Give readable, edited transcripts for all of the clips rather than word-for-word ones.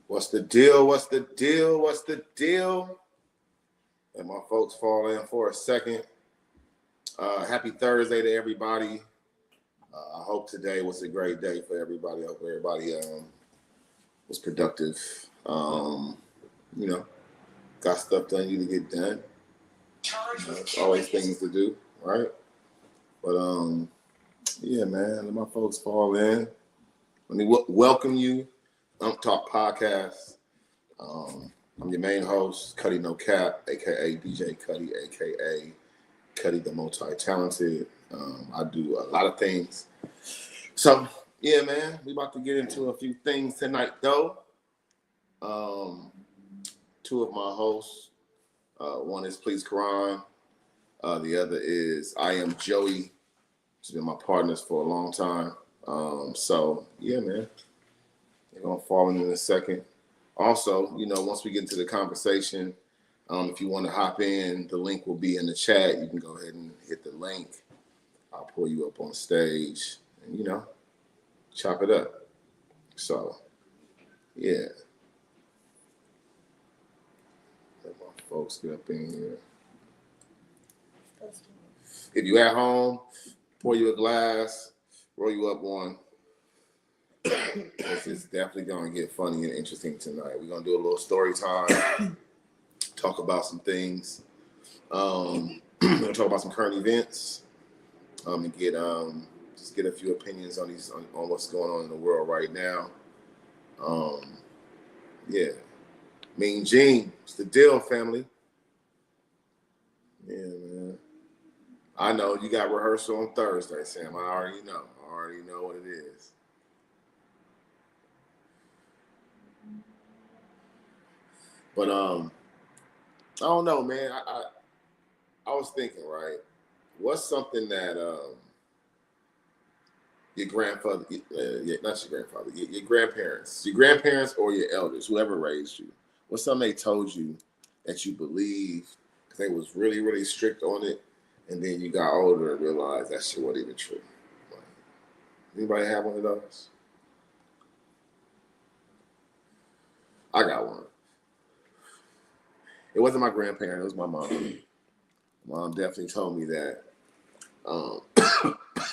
What's the deal? What's the deal? What's the deal? And my folks fall in for a second. Happy Thursday to everybody. I hope today was a great day for everybody. I hope everybody was productive. You know, got stuff done you need to get done. Always things to do, right? But yeah, man, let my folks fall in. Let me welcome you, Talk Podcast. I'm your main host, Cuddy No Cap, aka DJ Cuddy, aka Cuddy the Multi-Talented. I do a lot of things. So yeah, man, we about to get into a few things tonight, though. Two of my hosts. One is Please Quran. The other is I Am Joey. She's been my partners for a long time. So yeah, man, they're gonna fall in a second. Also, you know, once we get into the conversation, if you want to hop in, the link will be in the chat. You can go ahead and hit the link. I'll pull you up on stage and, you know, chop it up. So, yeah. Let my folks get up in here. If you're at home, pour you a glass, roll you up one. This is definitely going to get funny and interesting tonight. We're going to do a little story time, talk about some things. We're going to talk about some current events, and get just get a few opinions on on what's going on in the world right now. Yeah, Mean Gene, it's the deal, family. Yeah, man. I know you got rehearsal on Thursday, Sam. I already know. I already know what it is. But I don't know, man. I was thinking, right? What's something that your grandfather, not your grandfather, your grandparents or your elders, whoever raised you, what's something they told you that you believed because they was really, really strict on it, and then you got older and realized that shit wasn't even true? Like, anybody have one of those? I got one. It wasn't my grandparent, it was my mom. Mom definitely told me that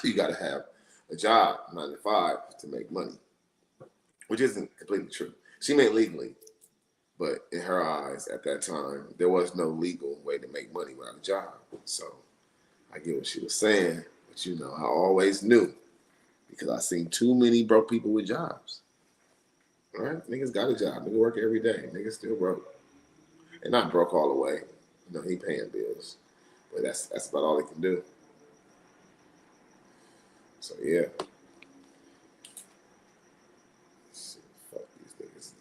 you got to have a job, 9 to 5, to make money, which isn't completely true. She made legally, but in her eyes at that time, there was no legal way to make money without a job. So I get what she was saying, but you know, I always knew because I seen too many broke people with jobs. All right, niggas got a job, nigga work every day, niggas still broke, and not broke all the way. You know, he paying bills, but that's about all he can do. So yeah. Fuck these niggas.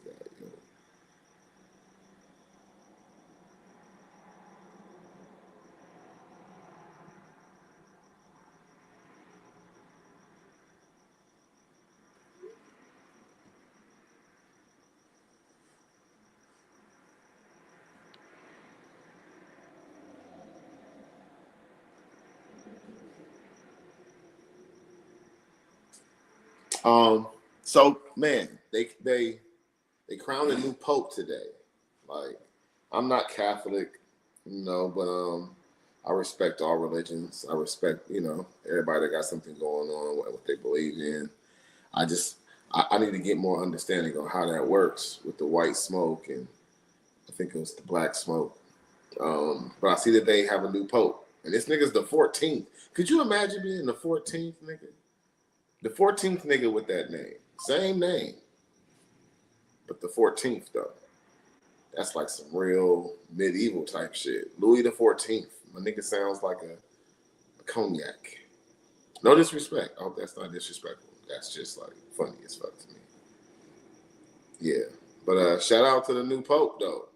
So man, they crowned a new pope today. Like, I'm not Catholic, you know, but I respect all religions. I respect, you know, everybody that got something going on, what they believe in. I need to get more understanding on how that works with the white smoke, and I think it was the black smoke. But I see that they have a new pope, and this nigga's the 14th. Could you imagine being the 14th nigga? The 14th nigga with that name. Same name. But the 14th, though. That's like some real medieval type shit. Louis the 14th. My nigga sounds like a cognac. No disrespect. I hope that's not disrespectful. That's just like funny as fuck to me. Yeah. But shout out to the new pope, though.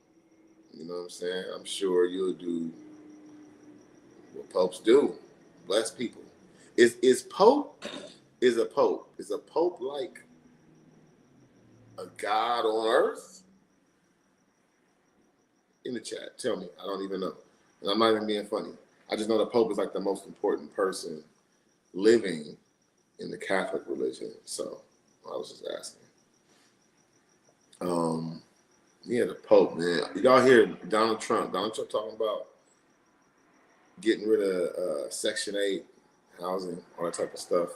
You know what I'm saying? I'm sure you'll do what popes do. Bless people. Is a pope? Is a pope like a god on earth? In the chat, tell me. I don't even know. And I'm not even being funny. I just know the Pope is like the most important person living in the Catholic religion. So I was just asking. Yeah, the Pope, man. Y'all hear Donald Trump talking about getting rid of Section 8 housing, all that type of stuff.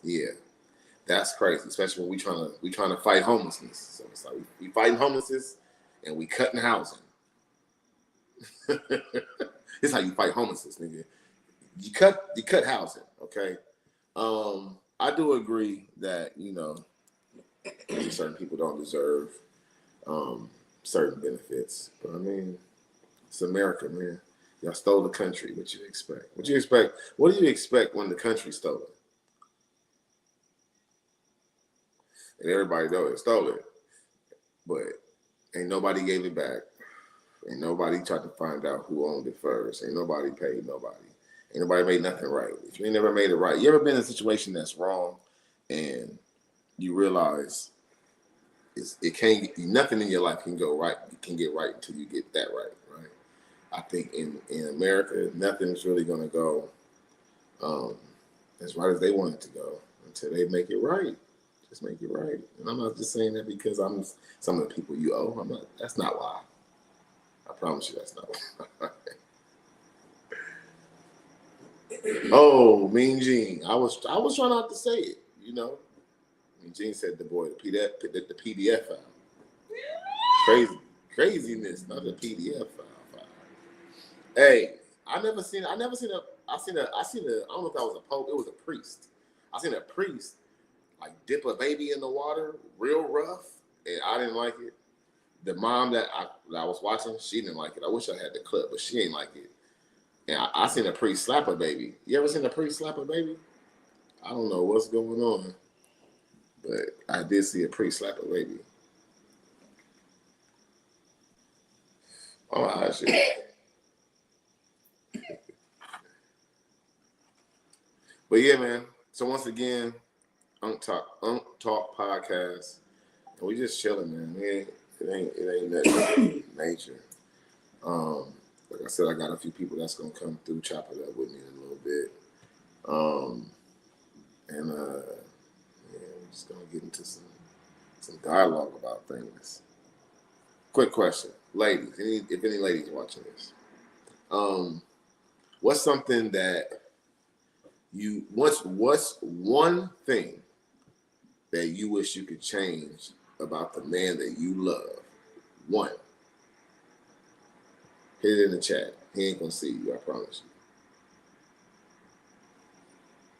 Yeah, that's crazy, especially when we trying to fight homelessness. So it's like we fighting homelessness and we cutting housing. This is how you fight homelessness, nigga. You cut housing, okay? I do agree that, certain people don't deserve certain benefits. But I mean, it's America, man. Y'all stole the country. What you expect? What do you expect when the country stole it? And everybody knows it stole it. But ain't nobody gave it back. Ain't nobody tried to find out who owned it first. Ain't nobody paid nobody. Ain't nobody made nothing right. If you ain't never made it right, you ever been in a situation that's wrong and you realize nothing in your life can go right, can get right until you get that right, right? I think in America, nothing's really gonna go as right as they want it to go until they make it right. Just make it right. And I'm not just saying that because I'm some of the people you owe. That's not why. I promise you that's not why. Oh, Mean Gene. I was trying not to say it, Mean Gene said the PDF file. Craziness, not the PDF file. Hey, I seen a I don't know if that was a pope, it was a priest. I seen a priest like dip a baby in the water real rough, and I didn't like it. The mom that I was watching, she didn't like it. I wish I had the clip, but she ain't like it. And I seen a priest slap a baby. You ever seen a priest slap a baby? I don't know what's going on, but I did see a priest slap a baby. Oh, shit. But yeah, man. So once again, Unk Talk podcast. And we just chilling, man. It ain't nothing major. Like I said, I got a few people that's gonna come through, chop it up with me in a little bit. We're just gonna get into some dialogue about things. Quick question, ladies. If any ladies watching this, what's something that what's one thing that you wish you could change about the man that you love? One. Hit it in the chat. He ain't gonna see you, I promise you.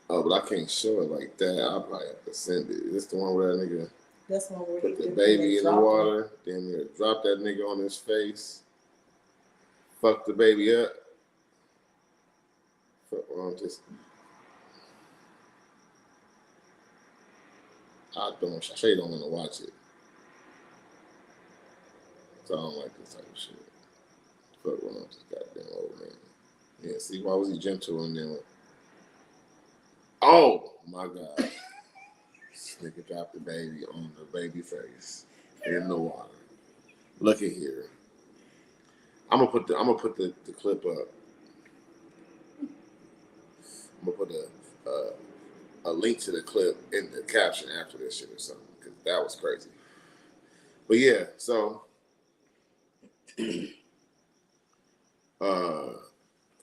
Oh, but I can't show it like that. I'll probably have to send it. Is this the one where that nigga put the baby in the water, then drop that nigga on his face, fuck the baby up? I sure don't want to watch it. So I don't like this type of shit. Fuck one of this goddamn old man. Yeah, see, why was he gentle and then? Oh my God! This nigga dropped the baby on the baby face in the water. Look at here. I'm gonna put the clip up. I'm gonna put a link to the clip in the caption after this shit or something, because that was crazy. But yeah, so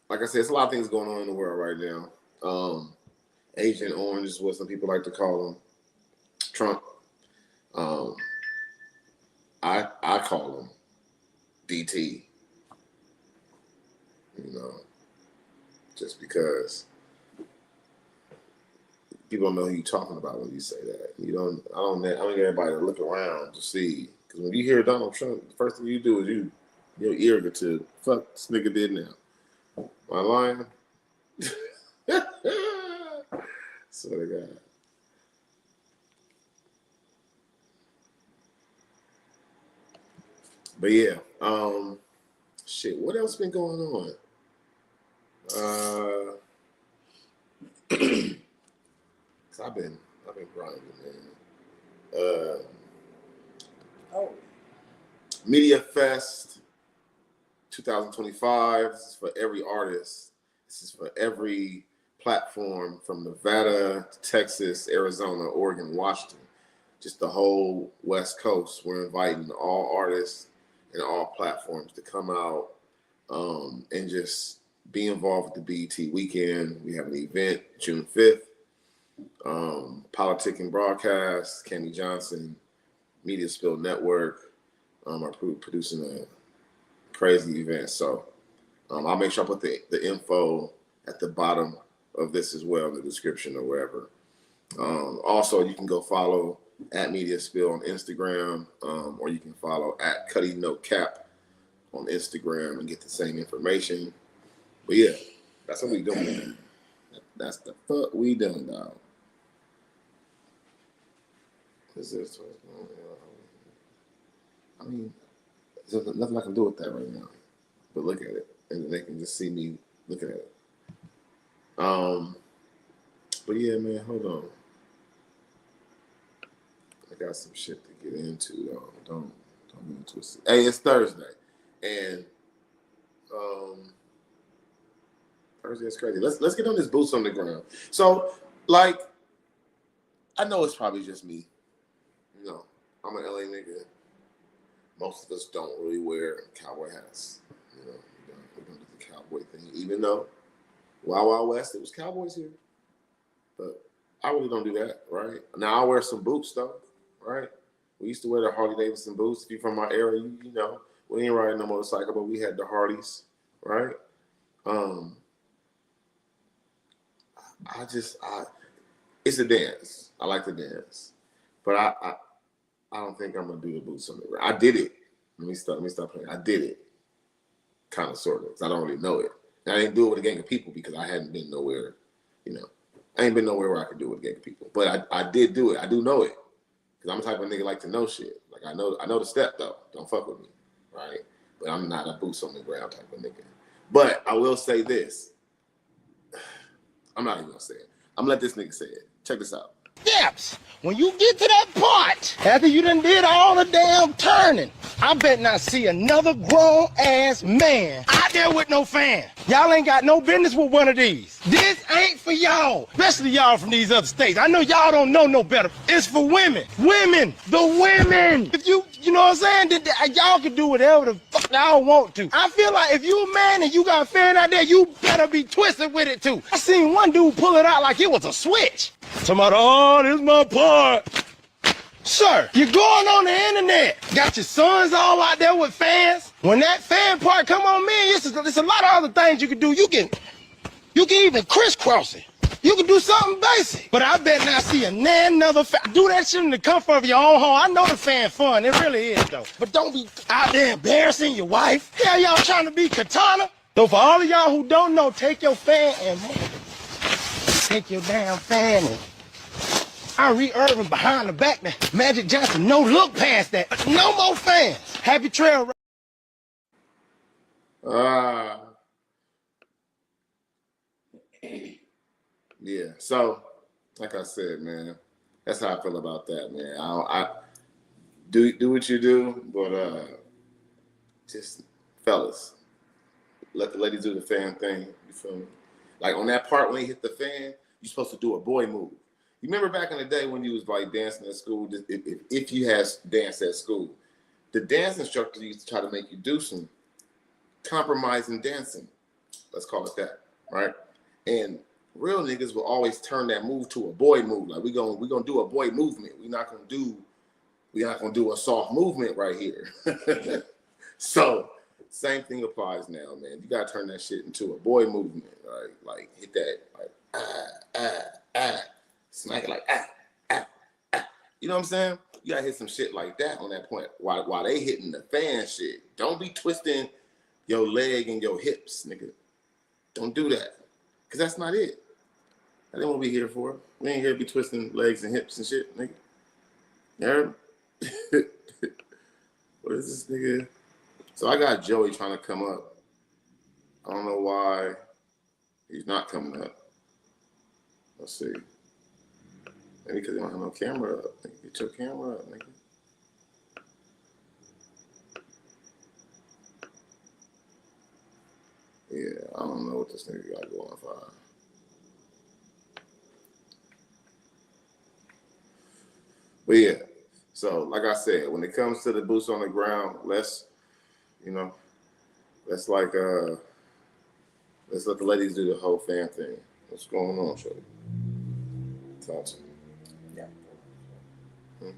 like I said, it's a lot of things going on in the world right now. Agent Orange is what some people like to call him. Trump. I call him DT. Just because people don't know who you're talking about when you say that. I don't get everybody to look around to see. Because when you hear Donald Trump, the first thing you do is your ear get to fuck this nigga did now. Am I lying? Swear to God. But yeah, shit. What else been going on? I've been grinding, man. Media Fest 2025. This is for every artist. This is for every platform from Nevada to Texas, Arizona, Oregon, Washington. just the whole West Coast. We're inviting all artists and all platforms to come out and just be involved with the BET weekend. We have an event June 5th. Politic and Broadcast, Cammy Johnson, Media Spill Network are producing a crazy event. So I'll make sure I put the info at the bottom of this as well in the description or wherever. Also, you can go follow at Media Spill on Instagram, or you can follow at Cutting Note Cap on Instagram and get the same information. But yeah, that's what we doing. That's the fuck we doing, dog. I mean, there's nothing I can do with that right now. But look at it, and they can just see me looking at it. But yeah, man, hold on. I got some shit to get into, though. Don't get twisted. Hey, it's Thursday, and Thursday is crazy. Let's get on this boots on the ground. So, like, I know it's probably just me. You know, I'm an LA nigga. Most of us don't really wear cowboy hats. You know, we don't do the cowboy thing, even though Wild Wild West, it was cowboys here. But I really don't do that, right? Now I wear some boots though, right? We used to wear the Harley Davidson boots. If you're from my area, you know, we ain't riding no motorcycle, but we had the Harleys, right? It's a dance. I like to dance, but I don't think I'm gonna do the boots on the ground. I did it. Let me stop playing. I did it, kind of, sort of, because I don't really know it. And I didn't do it with a gang of people because I hadn't been nowhere. You know, I ain't been nowhere where I could do it with a gang of people. But I did do it. I do know it because I'm the type of nigga like to know shit. Like I know the step though. Don't fuck with me, right? But I'm not a boots on the ground type of nigga. But I will say this. I'm not even gonna say it. I'm gonna let this nigga say it. Check this out. Steps. When you get to that part, after you done did all the damn turning, I bet not see another grown ass man out there with no fan. Y'all ain't got no business with one of these. This ain't for y'all, especially y'all from these other states. I know y'all don't know no better. It's for women. Women. The women. If you know what I'm saying, y'all can do whatever the fuck y'all want to. I feel like if you a man and you got a fan out there, you better be twisted with it too. I seen one dude pull it out like it was a switch. Somebody, oh, this is my part. Sir, you're going on the internet. Got your sons all out there with fans. When that fan part come on, man, it's a lot of other things you can do. You can even crisscross it. You can do something basic. But I bet not see another fan. Do that shit in the comfort of your own home. I know the fan fun. It really is, though. But don't be out there embarrassing your wife. Yeah, y'all trying to be Katana. So for all of y'all who don't know, take your fan and take your damn fan and Kyrie Irving behind the back there. Magic Johnson, no look past that. No more fans. Happy trail. Yeah. So, like I said, man, that's how I feel about that, man. I do what you do, but just fellas, let the ladies do the fan thing. You feel me? Like on that part when he hit the fan, you're supposed to do a boy move. You remember back in the day when you was like dancing at school, if you had danced at school, the dance instructor used to try to make you do some compromising dancing. Let's call it that, right? And real niggas will always turn that move to a boy move. Like we gonna do a boy movement. We're not gonna do a soft movement right here. So same thing applies now, man. You gotta turn that shit into a boy movement, right? Like hit that like smack it like You know what I'm saying? You gotta hit some shit like that on that point. While they hitting the fan shit. Don't be twisting your leg and your hips, nigga. Don't do that. Cause that's not it. That ain't what we here for. We ain't here to be twisting legs and hips and shit, nigga. You heard me? What is this nigga? So I got Joey trying to come up. I don't know why he's not coming up. Let's see. Maybe because they don't have no camera up. Get your camera up, nigga. Yeah, I don't know what this nigga got going for. But yeah, So, like I said, when it comes to the boots on the ground, you know, let's like let's let the ladies do the whole fan thing. What's going on, Shorty? Talk to me. Yeah. Hmm?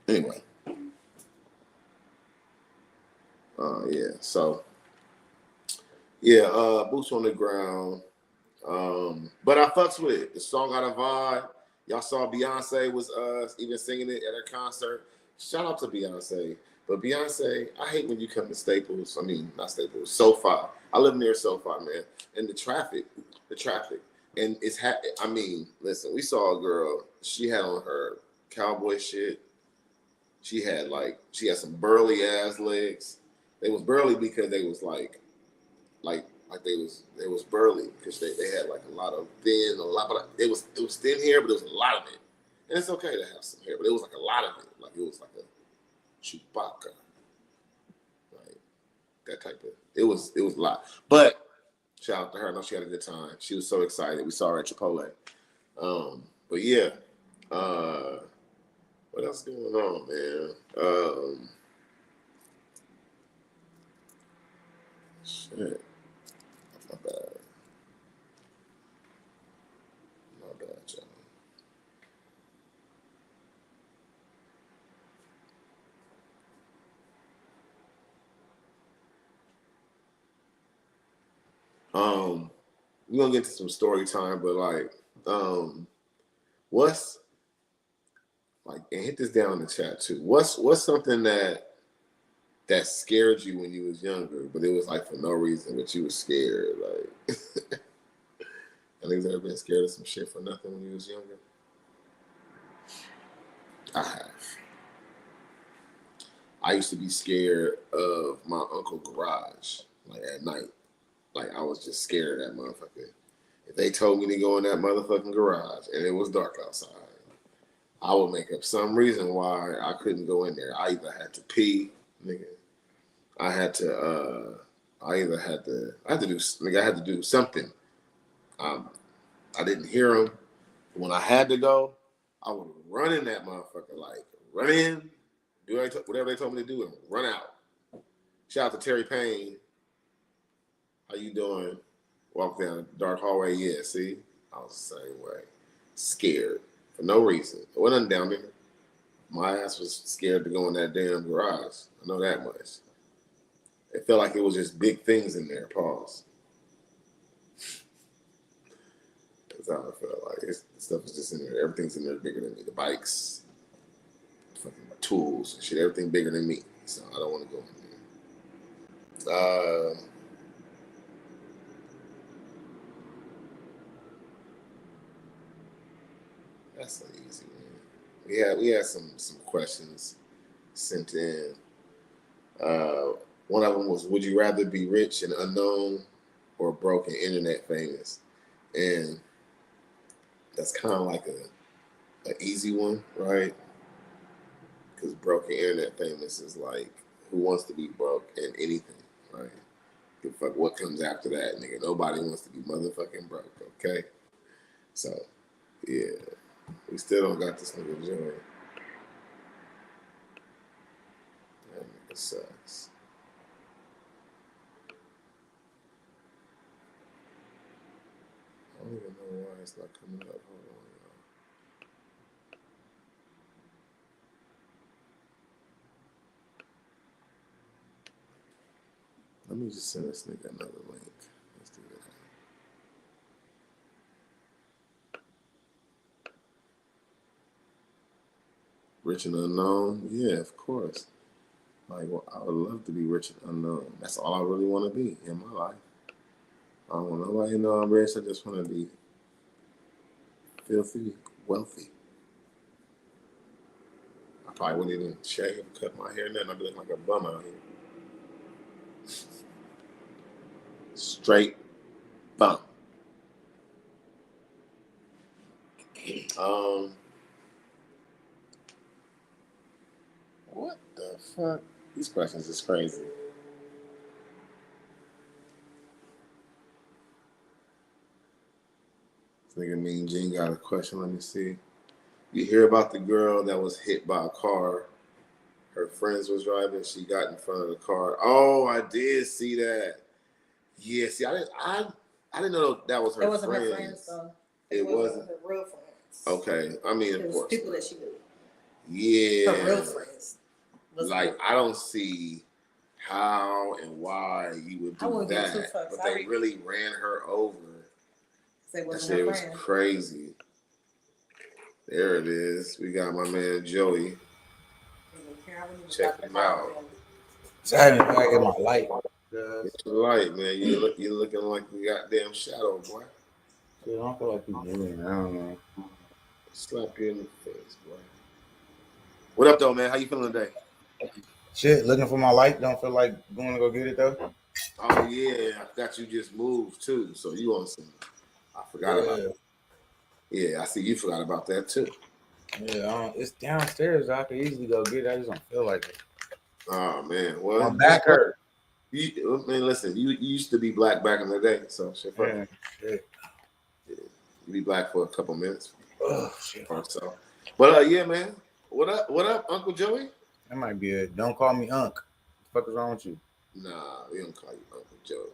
Anyway, yeah. So, yeah, boots on the ground. But I fucks with it. The song got a vibe. Y'all saw Beyonce was even singing it at her concert. Shout out to Beyonce. But Beyonce, I hate when you come to Staples. I mean, not Staples, SoFi. I live near SoFi, man. And the traffic. And I mean, listen, we saw a girl, she had on her cowboy shit. She had some burly ass legs. They was burly because they was like they was burly because they had like but it was thin hair, but it was a lot of it. And it's okay to have some hair, but it was like a lot of it. Like it was like a Chewbacca, like that type of. It was a lot. But shout out to her. I know she had a good time. She was so excited. We saw her at Chipotle. But yeah, what else going on, man? Shit, my bad, y'all. We're gonna get to some story time, but what's like, and hit this down in the chat too. What's something that scared you when you was younger, but it was like for no reason, but you was scared? Like, I think ever been scared of some shit for nothing when you was younger? I have. I used to be scared of my uncle garage, like at night. Like I was just scared of that motherfucker. If they told me to go in that motherfucking garage and it was dark outside, I would make up some reason why I couldn't go in there. I either had to pee, nigga. I had to. I had to do. Nigga, I had to do something. Um, I didn't hear them. When I had to go, I would run in that motherfucker, like run in, do whatever they told me to do, and run out. Shout out to Terry Payne. How you doing? Walk down the dark hallway. Yeah, see, I was the same way. Scared for no reason. It wasn't down there. My ass was scared to go in that damn garage. I know that much. It felt like it was just big things in there. Pause. That's how I felt like. Stuff is just in there. Everything's in there bigger than me. The bikes, fucking tools, shit. Everything bigger than me. So I don't want to go in there. That's an easy one. We had some questions sent in. One of them was, would you rather be rich and unknown or broke and internet famous? And that's kind of like an easy one, right? Because broke and internet famous is like, who wants to be broke and anything, right? Give a fuck what comes after that, nigga. Nobody wants to be motherfucking broke, okay? So, yeah. We still don't got this nigga join. That nigga sucks. I don't even know why it's not coming up. Hold on, y'all. Let me just send this nigga another link. Let's do that. Rich and unknown? Yeah, of course. Like, well, I would love to be rich and unknown. That's all I really want to be in my life. I don't want nobody to know I'm rich. I just want to be filthy, wealthy. I probably wouldn't even shave, cut my hair, nothing. I'd be looking like a bum out here. Straight bum. What the fuck? These questions is crazy. This nigga Mean Gene got a question. Let me see. You hear about the girl that was hit by a car. Her friends was driving. She got in front of the car. Oh, I did see that. Yeah, see, I didn't know that was her It wasn't friends. her friends, though. It wasn't her real friends. Okay, I mean, It of was course. people that she knew. Yeah. Her real friends. Like, I don't see how and why you would do that. But they really ran her over. That shit was crazy. There it is. We got my man Joey. Check him out. So I didn't get my light. It's the light, man. You looking like a goddamn shadow, boy. Shit, I don't feel like you're moving. I don't know. Slap you in the face, boy. What up, though, man? How you feeling today? Shit, looking for my light. Don't feel like going to go get it though. Oh yeah, I forgot you just moved too. So you on some? I forgot about it. Yeah, I see you forgot about that too. Yeah, it's downstairs. I could easily go get it. I just don't feel like it. Oh man, well, my back hurt. Man, listen, you used to be black back in the day, so shit. Yeah, shit. Yeah, you be black for a couple minutes. Oh shit. Or so, but yeah, man. What up? What up, Uncle Joey? That might be it. Don't call me Unc. What the fuck is wrong with you? Nah, we don't call you Uncle Joey.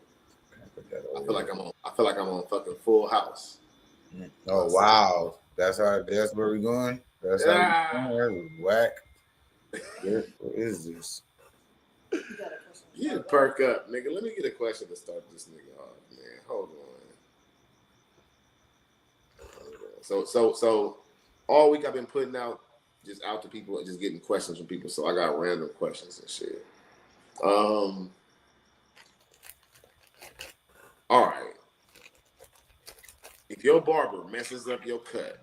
I feel like I'm on fucking Full House. Oh wow, that's where we're going. That's how that's whack. What is this? You need to perk up, nigga. Let me get a question to start this nigga off, man. Hold on. So all week I've been putting out to people and just getting questions from people. So I got random questions and shit. All right. If your barber messes up your cut,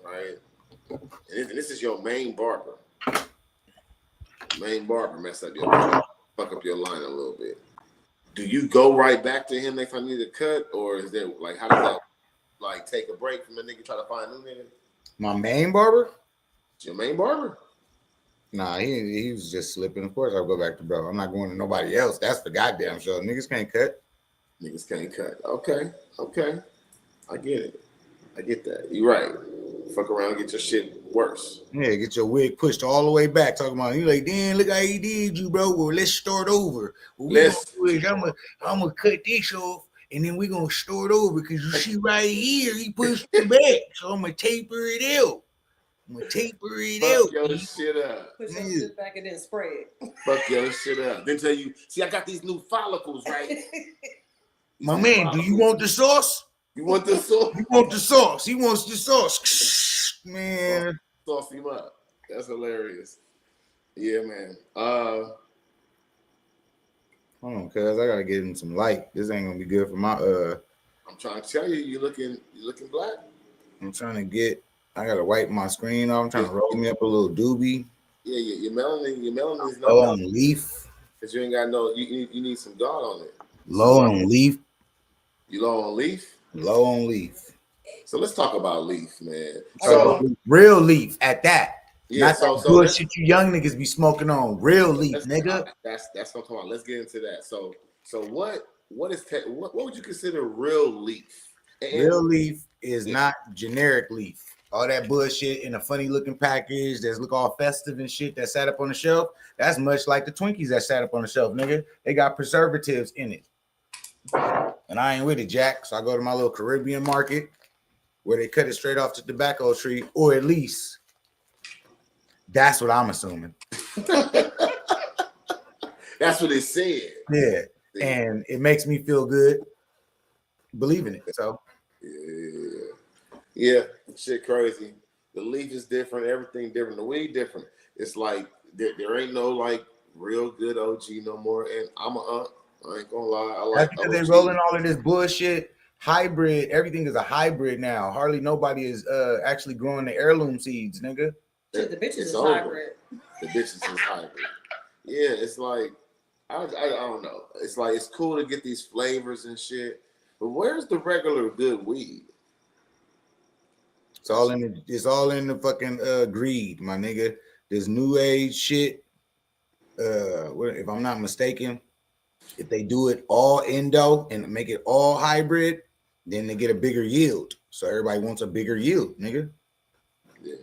right? And this is your main barber. Mess up your cut, fuck up your line a little bit. Do you go right back to him next time you need a cut, or is there like how does that like take a break from the nigga try to find a new nigga? My main barber? It's your main barber? Nah, he was just slipping. Of course I'll go back to bro. I'm not going to nobody else. That's the goddamn show. Niggas can't cut. Niggas can't cut. Okay. I get it. I get that. You're right. Fuck around and get your shit worse. Yeah, get your wig pushed all the way back. Talking about you like, damn, look how he did you, bro. Well, let's start over. What I'm gonna cut this off, and then we're gonna start over because you see right here, he pushed it back. So I'm gonna taper it out. Fuck your shit up. Push your shit back and then spray it. Fuck your shit up. Then tell you, see, I got these new follicles, right? My man, do you want the sauce? You want the sauce? You want the sauce. He wants the sauce. Man. Sauce him up. That's hilarious. Yeah, man. Hold on, cuz I gotta get him some light. This ain't gonna be good for my I'm trying to tell you, you looking black. I gotta wipe my screen off. I'm trying to roll me up a little doobie. Yeah, your melanin is not low on leaf. Cause you ain't got no. You need some God on it. Low on leaf. You low on leaf? Low on leaf. So let's talk about leaf, man. So real leaf at that. Yeah, not that bullshit you young niggas be smoking on. Real leaf, nigga. That's what I'm talking about. Let's get into that. So what would you consider real leaf? Real leaf is not generic leaf. All that bullshit in a funny looking package that's look all festive and shit that sat up on the shelf. That's much like the Twinkies that sat up on the shelf, nigga. They got preservatives in it. And I ain't with it, Jack. So I go to my little Caribbean market where they cut it straight off the tobacco tree, or at least that's what I'm assuming. That's what it said. Yeah. And it makes me feel good believing it. So yeah, shit crazy. The leaf is different, everything different, the weed different. It's like there ain't no like real good OG no more. And I'm I ain't gonna lie. I like because they rolling all of this bullshit. Hybrid, everything is a hybrid now. Hardly nobody is actually growing the heirloom seeds, nigga. The bitches is hybrid. The bitches is hybrid. Yeah, it's like I don't know. It's like it's cool to get these flavors and shit, but where's the regular good weed? It's all in the fucking greed, my nigga. This new age shit. If I'm not mistaken, if they do it all endo and make it all hybrid, then they get a bigger yield. So everybody wants a bigger yield, nigga. Yeah.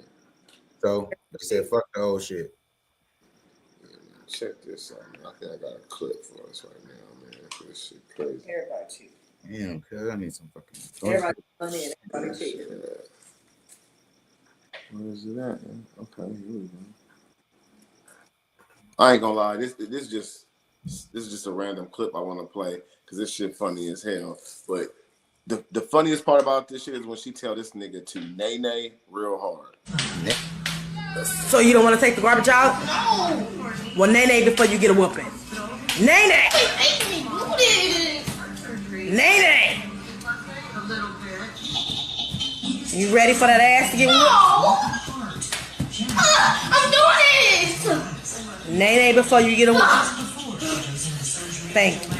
So they said, fuck the whole shit. Yeah, man. Check this out. Man. I think I got a clip for us right now, man. This shit crazy. Everybody cheating. Damn, cuz I need some fucking. Everybody money and everybody cheating. Where is it at, man? Okay, here we go. I ain't gonna lie, this is just a random clip I want to play because this shit funny as hell. But the funniest part about this shit is when she tell this nigga to nay real hard. So you don't want to take the garbage out? No. Well, nay before you get a whooping. Nay. Nay. You ready for that ass to get whooped? No. I'm doing it. Nay before you get a whooping. Thank you.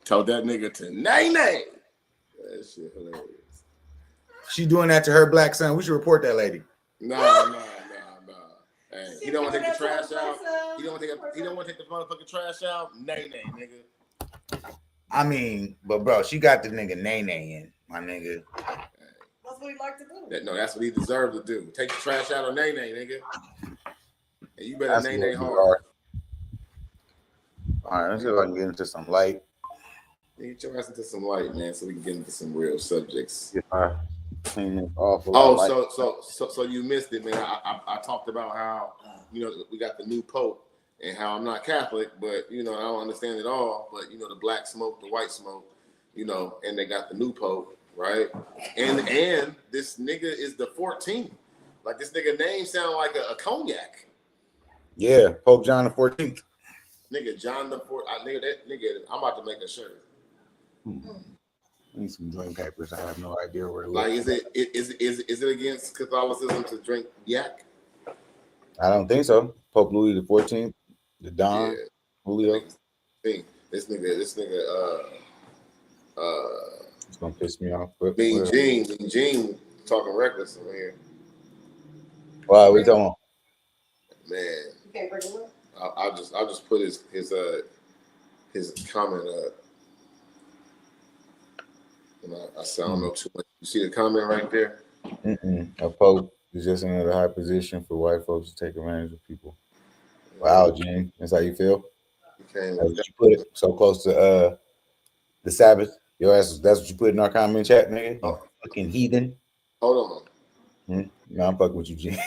Told that nigga to nay. That shit hilarious. She doing that to her black son. We should report that lady. Nah. Hey, he don't want to take the trash out. He don't want to take the motherfucking trash out. Nay, nigga. I mean, but bro, she got the nigga nay in, my nigga. That's what he like to do. That's what he deserves to do. Take the trash out of nay, nigga. And you better nay hard. All right, let's see if I can get into some light. Get your ass into some light, man, so we can get into some real subjects. So you missed it, man. I talked about how, we got the new Pope and how I'm not Catholic, but, I don't understand it all. But, the black smoke, the white smoke, and they got the new Pope, right? And this nigga is the 14th. Like, this nigga name sound like a cognac. Yeah, Pope John the 14th. Nigga, John the 14th. Nigga, I'm about to make a shirt. I need some joint papers. I have no idea where to look. Like, is it against Catholicism to drink yak? I don't think so. Pope Louis the 14th, the Don, Julio. This nigga, it's gonna piss me off. Mean Gene talking reckless over here. Wow, we talking about? Man, You can't bring him up. I'll just put his comment up. And I said, I don't know too much. You see the comment right there? A Pope is just another high position for white folks to take advantage of people. Wow, Gene, that's how you feel? That's what you put it so close to the Sabbath. Yo, that's what you put in our comment chat, nigga. You fucking heathen. Hold on. No, I'm fucking with you, Gene.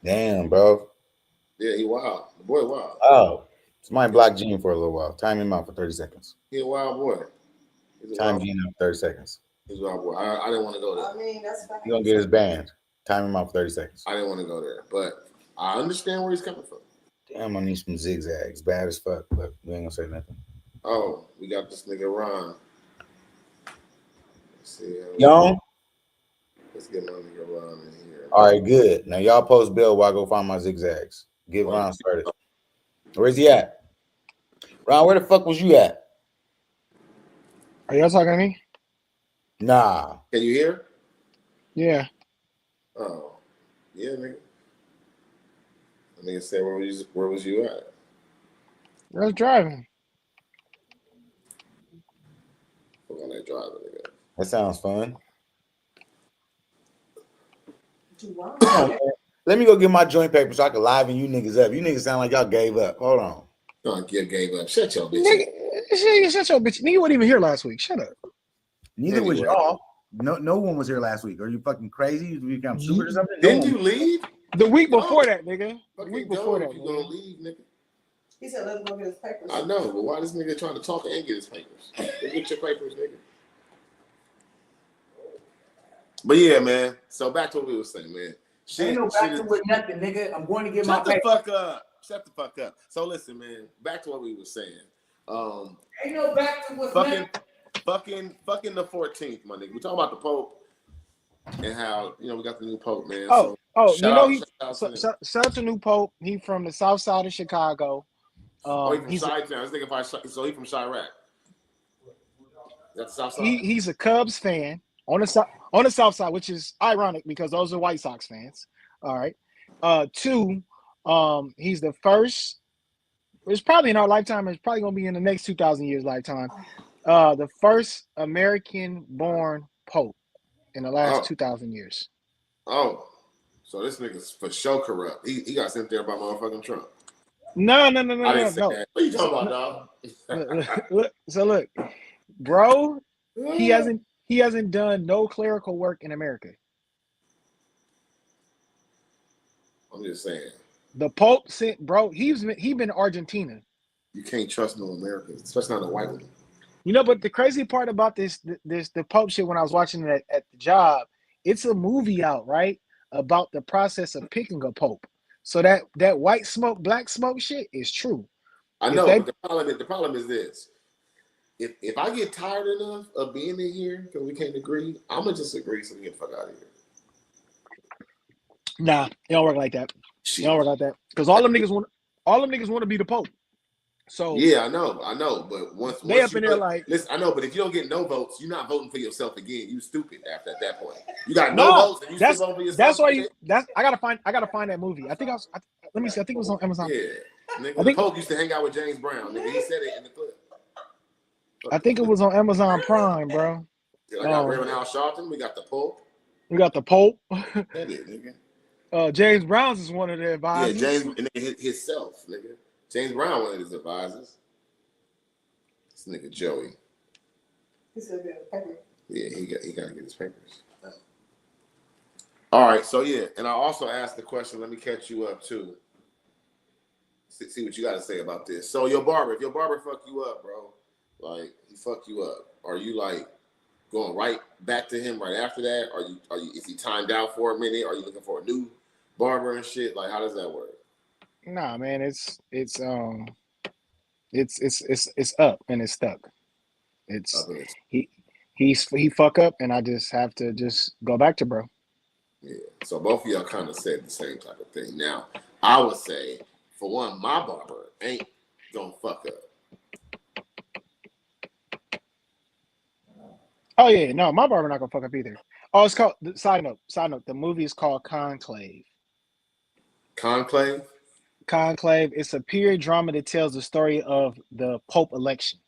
Damn, bro. Yeah, he wild. The boy wild. Oh, somebody block Gene for a little while. Time him out for 30 seconds. He a wild boy. Time Gene out for 30 seconds. He's a wild boy. I didn't want to go there. I mean, that's fine. He's gonna get his band. Time him out for 30 seconds. I didn't want to go there, but I understand where he's coming from. Damn, I need some zigzags. Bad as fuck, but we ain't gonna say nothing. Oh, we got this nigga Ron. Let's see. Let's get my nigga Ron in here. All right, good. Now y'all post Bill while I go find my zigzags. Get Ron started. Where's he at? Ron, where the fuck was you at? Are y'all talking to me? Nah. Can you hear? Yeah. Oh, yeah, nigga. I nigga said, where was you at? I was driving. Fuck on that driver, nigga. That sounds fun. Let me go get my joint paper so I can liven you niggas up. You niggas sound like y'all gave up. Hold on. Don't gave up. Shut your bitch. Nigga, shut your bitch. Nigga wasn't even here last week. Shut up. Neither was y'all. No one was here last week. Are you fucking crazy? You become stupid or something? Didn't you leave? The week before that, nigga. The week before that. You gonna leave, nigga? He said, "Let him go get his papers." I know, but why this nigga trying to talk and get his papers? Go get your papers, nigga. But yeah, man. So back to what we were saying, man. Ain't no back to with nothing, nigga. I'm going to get my papers. Shut the fuck up. Shut the fuck up. So listen, man. Back to what we were saying. Ain't no back to what. Fucking the 14th, my nigga. We talking about the Pope and how we got the new Pope, man. Shout out to new Pope. He from the south side of Chicago. He from Chi-Town. So he from Chirac. That's the south side. He's a Cubs fan on the south side, which is ironic because those are White Sox fans. All right. Two, he's the first. It's probably in our lifetime. It's probably gonna be in the next 2,000 years lifetime. The first American-born pope in the last Oh, 2,000 years. oh. So this nigga's for sure corrupt. He got sent there by motherfucking Trump. No, no, no, no, I no, didn't say no. that. What are you talking No. about, So look, bro, he dog? hasn't done no clerical work in America. I'm just saying. The Pope sent, bro. He been to Argentina. You can't trust no Americans, especially not a white one. You know, but the crazy part about the Pope shit when I was watching it at the job, it's a movie out, right? About the process of picking a Pope. So that white smoke, black smoke shit is true. I If know, they but the problem is this. If I get tired enough of being in here because we can't agree, I'm gonna just agree so we get the fuck out of here. Nah, it don't work like that. It Shit. don't work like that. Because all them niggas want to be the Pope. So Yeah, I know, but once they up you in there like, listen, I know, but if you don't get no votes, you're not voting for yourself again. You stupid after at that point. You got no no, votes and you still voting for yourself. that's why I gotta find that movie. I think let me see, I think it was on Amazon. Yeah, nigga, I the think Pope used to hang out with James Brown. Nigga, he said it in the clip. I think it was on Amazon Prime, bro. I got Reverend Al Sharpton. We got the Pope. We got the Pope. That it, nigga. James Brown's is one of the Yeah, advisors. James and himself, nigga. James Brown, one of his advisors. This nigga Joey. He said that paper. Yeah, he got to get his papers. All right, so yeah, and I also asked the question. Let me catch you up too. See what you got to say about this. So if your barber fuck you up, bro, like he fuck you up, are you like going right back to him right after that? Are you is he timed out for a minute? Are you looking for a new barber and shit? Like how does that work? Nah, man, it's up and it's stuck. It's he fuck up and I just have to just go back to bro. Yeah. So both of y'all kind of said the same type of thing. Now, I would say, for one, my barber ain't gonna fuck up. Oh yeah, no, my barber not gonna fuck up either. Oh, it's called side note. The movie is called Conclave. Conclave? Conclave. It's a period drama that tells the story of the Pope election.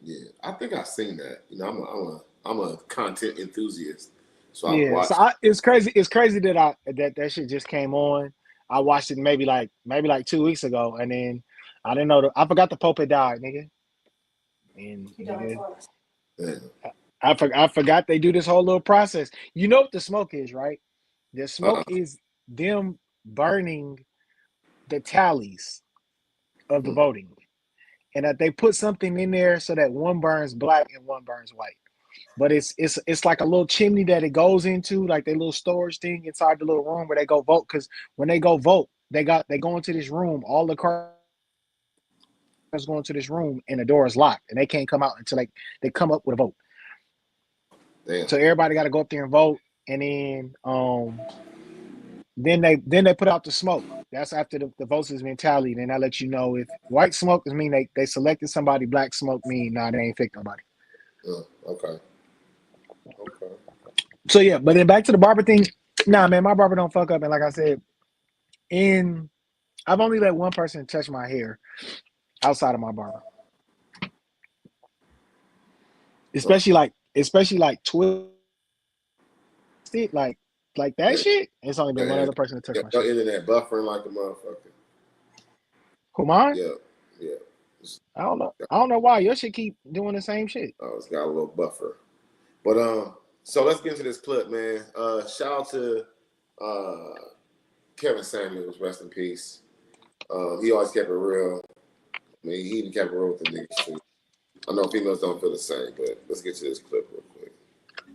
Yeah, I think I've seen that. You know, I'm a content enthusiast. So I Yeah, watched. so it's crazy. It's crazy that that shit just came on. I watched it maybe like 2 weeks ago, and then I didn't know. I forgot the Pope had died, nigga. And He died nigga, twice. Yeah. I forgot they do this whole little process. You know what the smoke is, right? The smoke is them burning the tallies of the voting, and that they put something in there so that one burns black and one burns white. But it's like a little chimney that it goes into, like their little storage thing inside the little room where they go vote. Because when they go vote, they go into this room. All the cars go into this room, and the door is locked, and they can't come out until they come up with a vote. Damn. So everybody got to go up there and vote, and then they put out the smoke. That's after the votes has been tallied, and that lets you know if white smoke is mean they selected somebody, black smoke mean nah, they ain't picked nobody. Okay. So yeah, but then back to the barber thing. Nah, man, my barber don't fuck up. And like I said, I've only let one person touch my hair outside of my barber. Especially like twisted, like that shit. It's only been one other person to touch my Your shit. internet buffering like a motherfucker. Who mine? Yeah. I don't know why your shit keep doing the same shit. Oh, it's got a little buffer. But so let's get into this clip, man. Shout out to Kevin Samuels, rest in peace. He always kept it real. I mean, he even kept it real with the niggas too. I know females don't feel the same, but let's get to this clip real quick.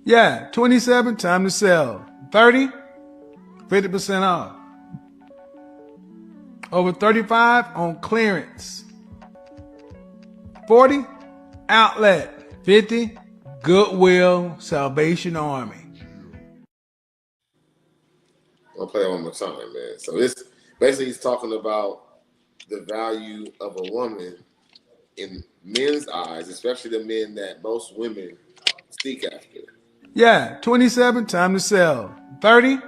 Yeah, 27, time to sell. 30, 50% off. Over 35 on clearance. 40, outlet. 50, Goodwill, Salvation Army. I'll play that one more time, man. So this basically he's talking about the value of a woman in men's eyes, especially the men that most women seek after. Yeah, 27, time to sell. 30,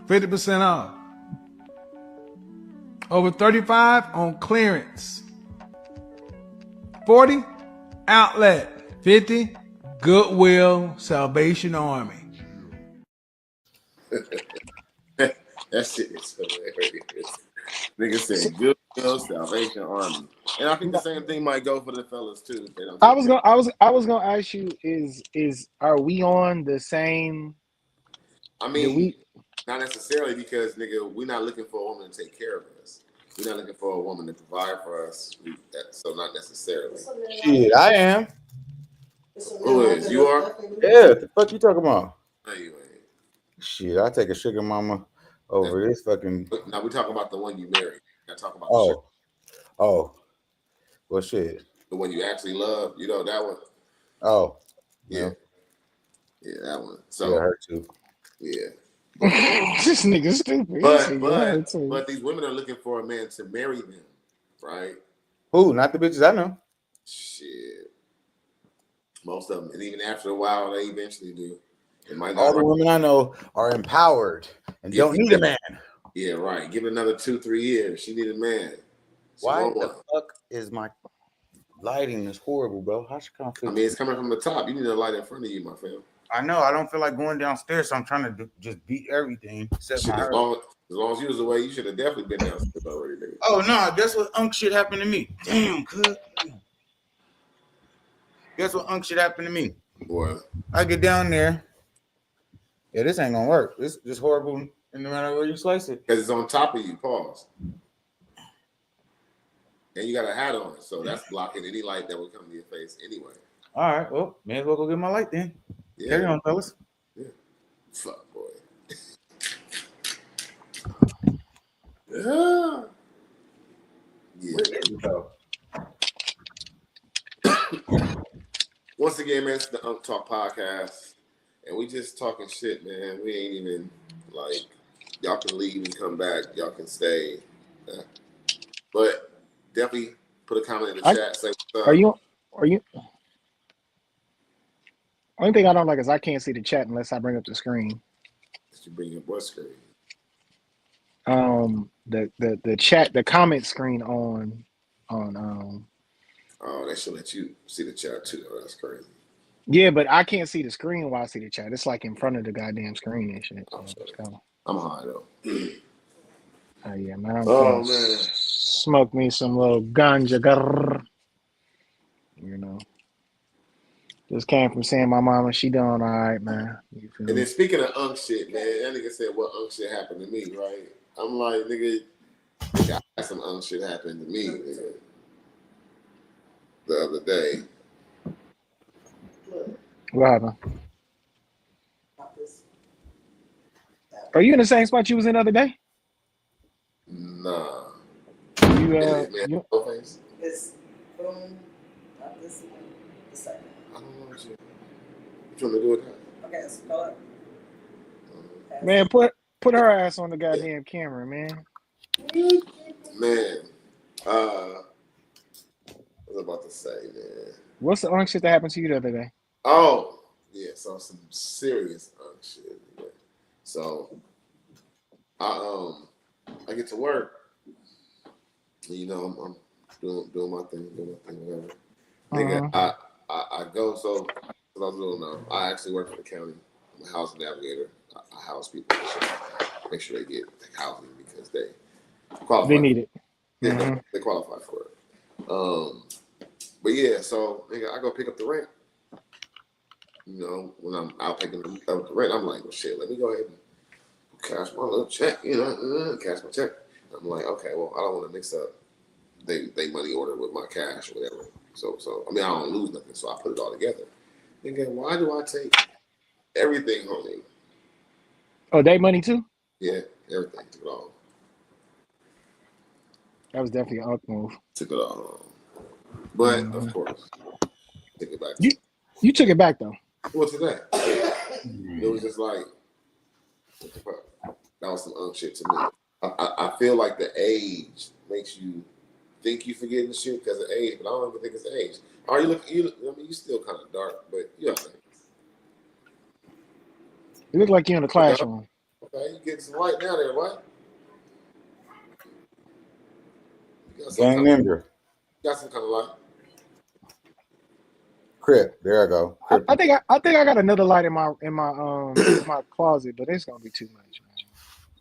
50% off. Over 35 on clearance. 40, Outlet 50, Goodwill, Salvation Army. That shit is hilarious. Nigga said good Salvation Army. And I think the same thing might go for the fellas too. If they don't I take was care. gonna ask you, is are we on the same? I Do mean, we? not necessarily because nigga, we're not looking for a woman to take care of us. We're not looking for a woman to provide for us. So not necessarily. Shit, I am. Who is? You are? Yeah, what the fuck you talking about? No, you ain't. Shit, I take a sugar mama over this fucking. Now we talking about the one you married. Not talking about the Oh, oh, well, shit. the one you actually love. You know that one. Oh, Yeah, no. yeah, that one. Yeah, So her too. yeah, This nigga stupid. He said, yeah, her too. but these women are looking for a man to marry them, right? Who? Not the bitches I know. Shit, most of them, and even after a while, they eventually do. It might All not. the women I know are empowered and Give- don't need a man. Yeah, right. Give it another 2-3 years. She need a man. She Why want the one. fuck is my lighting is horrible, bro? How she come I fix mean, it? it's coming from the top. You need a light in front of you, my fam. I know. I don't feel like going downstairs, so I'm trying to just beat everything except Shit, my as hair. long as you was away, you should have definitely been downstairs already, nigga. Oh no! Guess what? Unk shit happened to me. Damn, cuz. Guess what? Unk shit happened to me. Boy, I get down there. Yeah, this ain't gonna work. This just horrible in no matter where you slice it. because it's on top of you. Pause. And you got a hat on, so that's blocking any light that would come to your face anyway. All right, well, may as well go get my light then. Yeah. Carry on, fellas. Yeah. Fuck, boy. Yeah. Where is it though? Once again, man, it's the Unk Talk podcast, and we just talking shit, man. We ain't even like y'all can leave and come back, y'all can stay, but definitely put a comment in the chat. Say what's up. Are you? Only thing I don't like is I can't see the chat unless I bring up the screen. You bring your voice screen. The chat, the comment screen on Oh, they should let you see the chat too. Oh, that's crazy. yeah, but I can't see the screen while I see the chat. It's like in front of the goddamn screen and shit. So it's kinda, I'm high though. oh yeah, man. I'm Oh finna man. smoke me some little ganja. Grrr. You know, just came from seeing my mama. She doing all right, man. You feel And me? then speaking of Unk shit, man, that nigga said what Unk shit happened to me, right? I'm like, nigga, I had some Unk shit happen to me, nigga, the other day. What happened? Are you in the same spot you was in the other day? Nah. You Man, you no face. It's boom, not this one, the second. I don't know what you trying to do with that. Okay, so go up. man put her ass on the goddamn camera, man. Man, what was I about to say, man? What's the shit that happened to you the other day? Oh, yeah, so some serious Unk shit. Yeah. So I get to work. You know, I'm doing my thing, whatever. Nigga, I go, so what I'm doing now, I actually work for the county. I'm a housing navigator. I house people, make sure they get housing because they qualify. They need it. Yeah, they qualify for it. But yeah, so nigga, I go pick up the rent. You know, when I'm out picking up the rent, I'm like, well, shit, let me go ahead and cash my little check. You know, cash my check. I'm like, okay, well, I don't want to mix up they money order with my cash or whatever. So I mean, I don't lose nothing, so I put it all together. Nigga, why do I take everything home? Oh, they money too? Yeah, everything. Took it all. That was definitely an up move. Took it all. But of course, take it back. You took it back though. What's that? It was just like, what the fuck? That was some shit to me. I feel like the age makes you think you forgetting shit because of age, but I don't even think it's age. Are you look? I mean, you still kind of dark, but yeah. You look like you're in the classroom. Okay, you getting some light now there, what? Gang member. You got some kind of light. Crip. There I go. Crip. I think I got another light in my in my closet, but it's gonna be too much, man.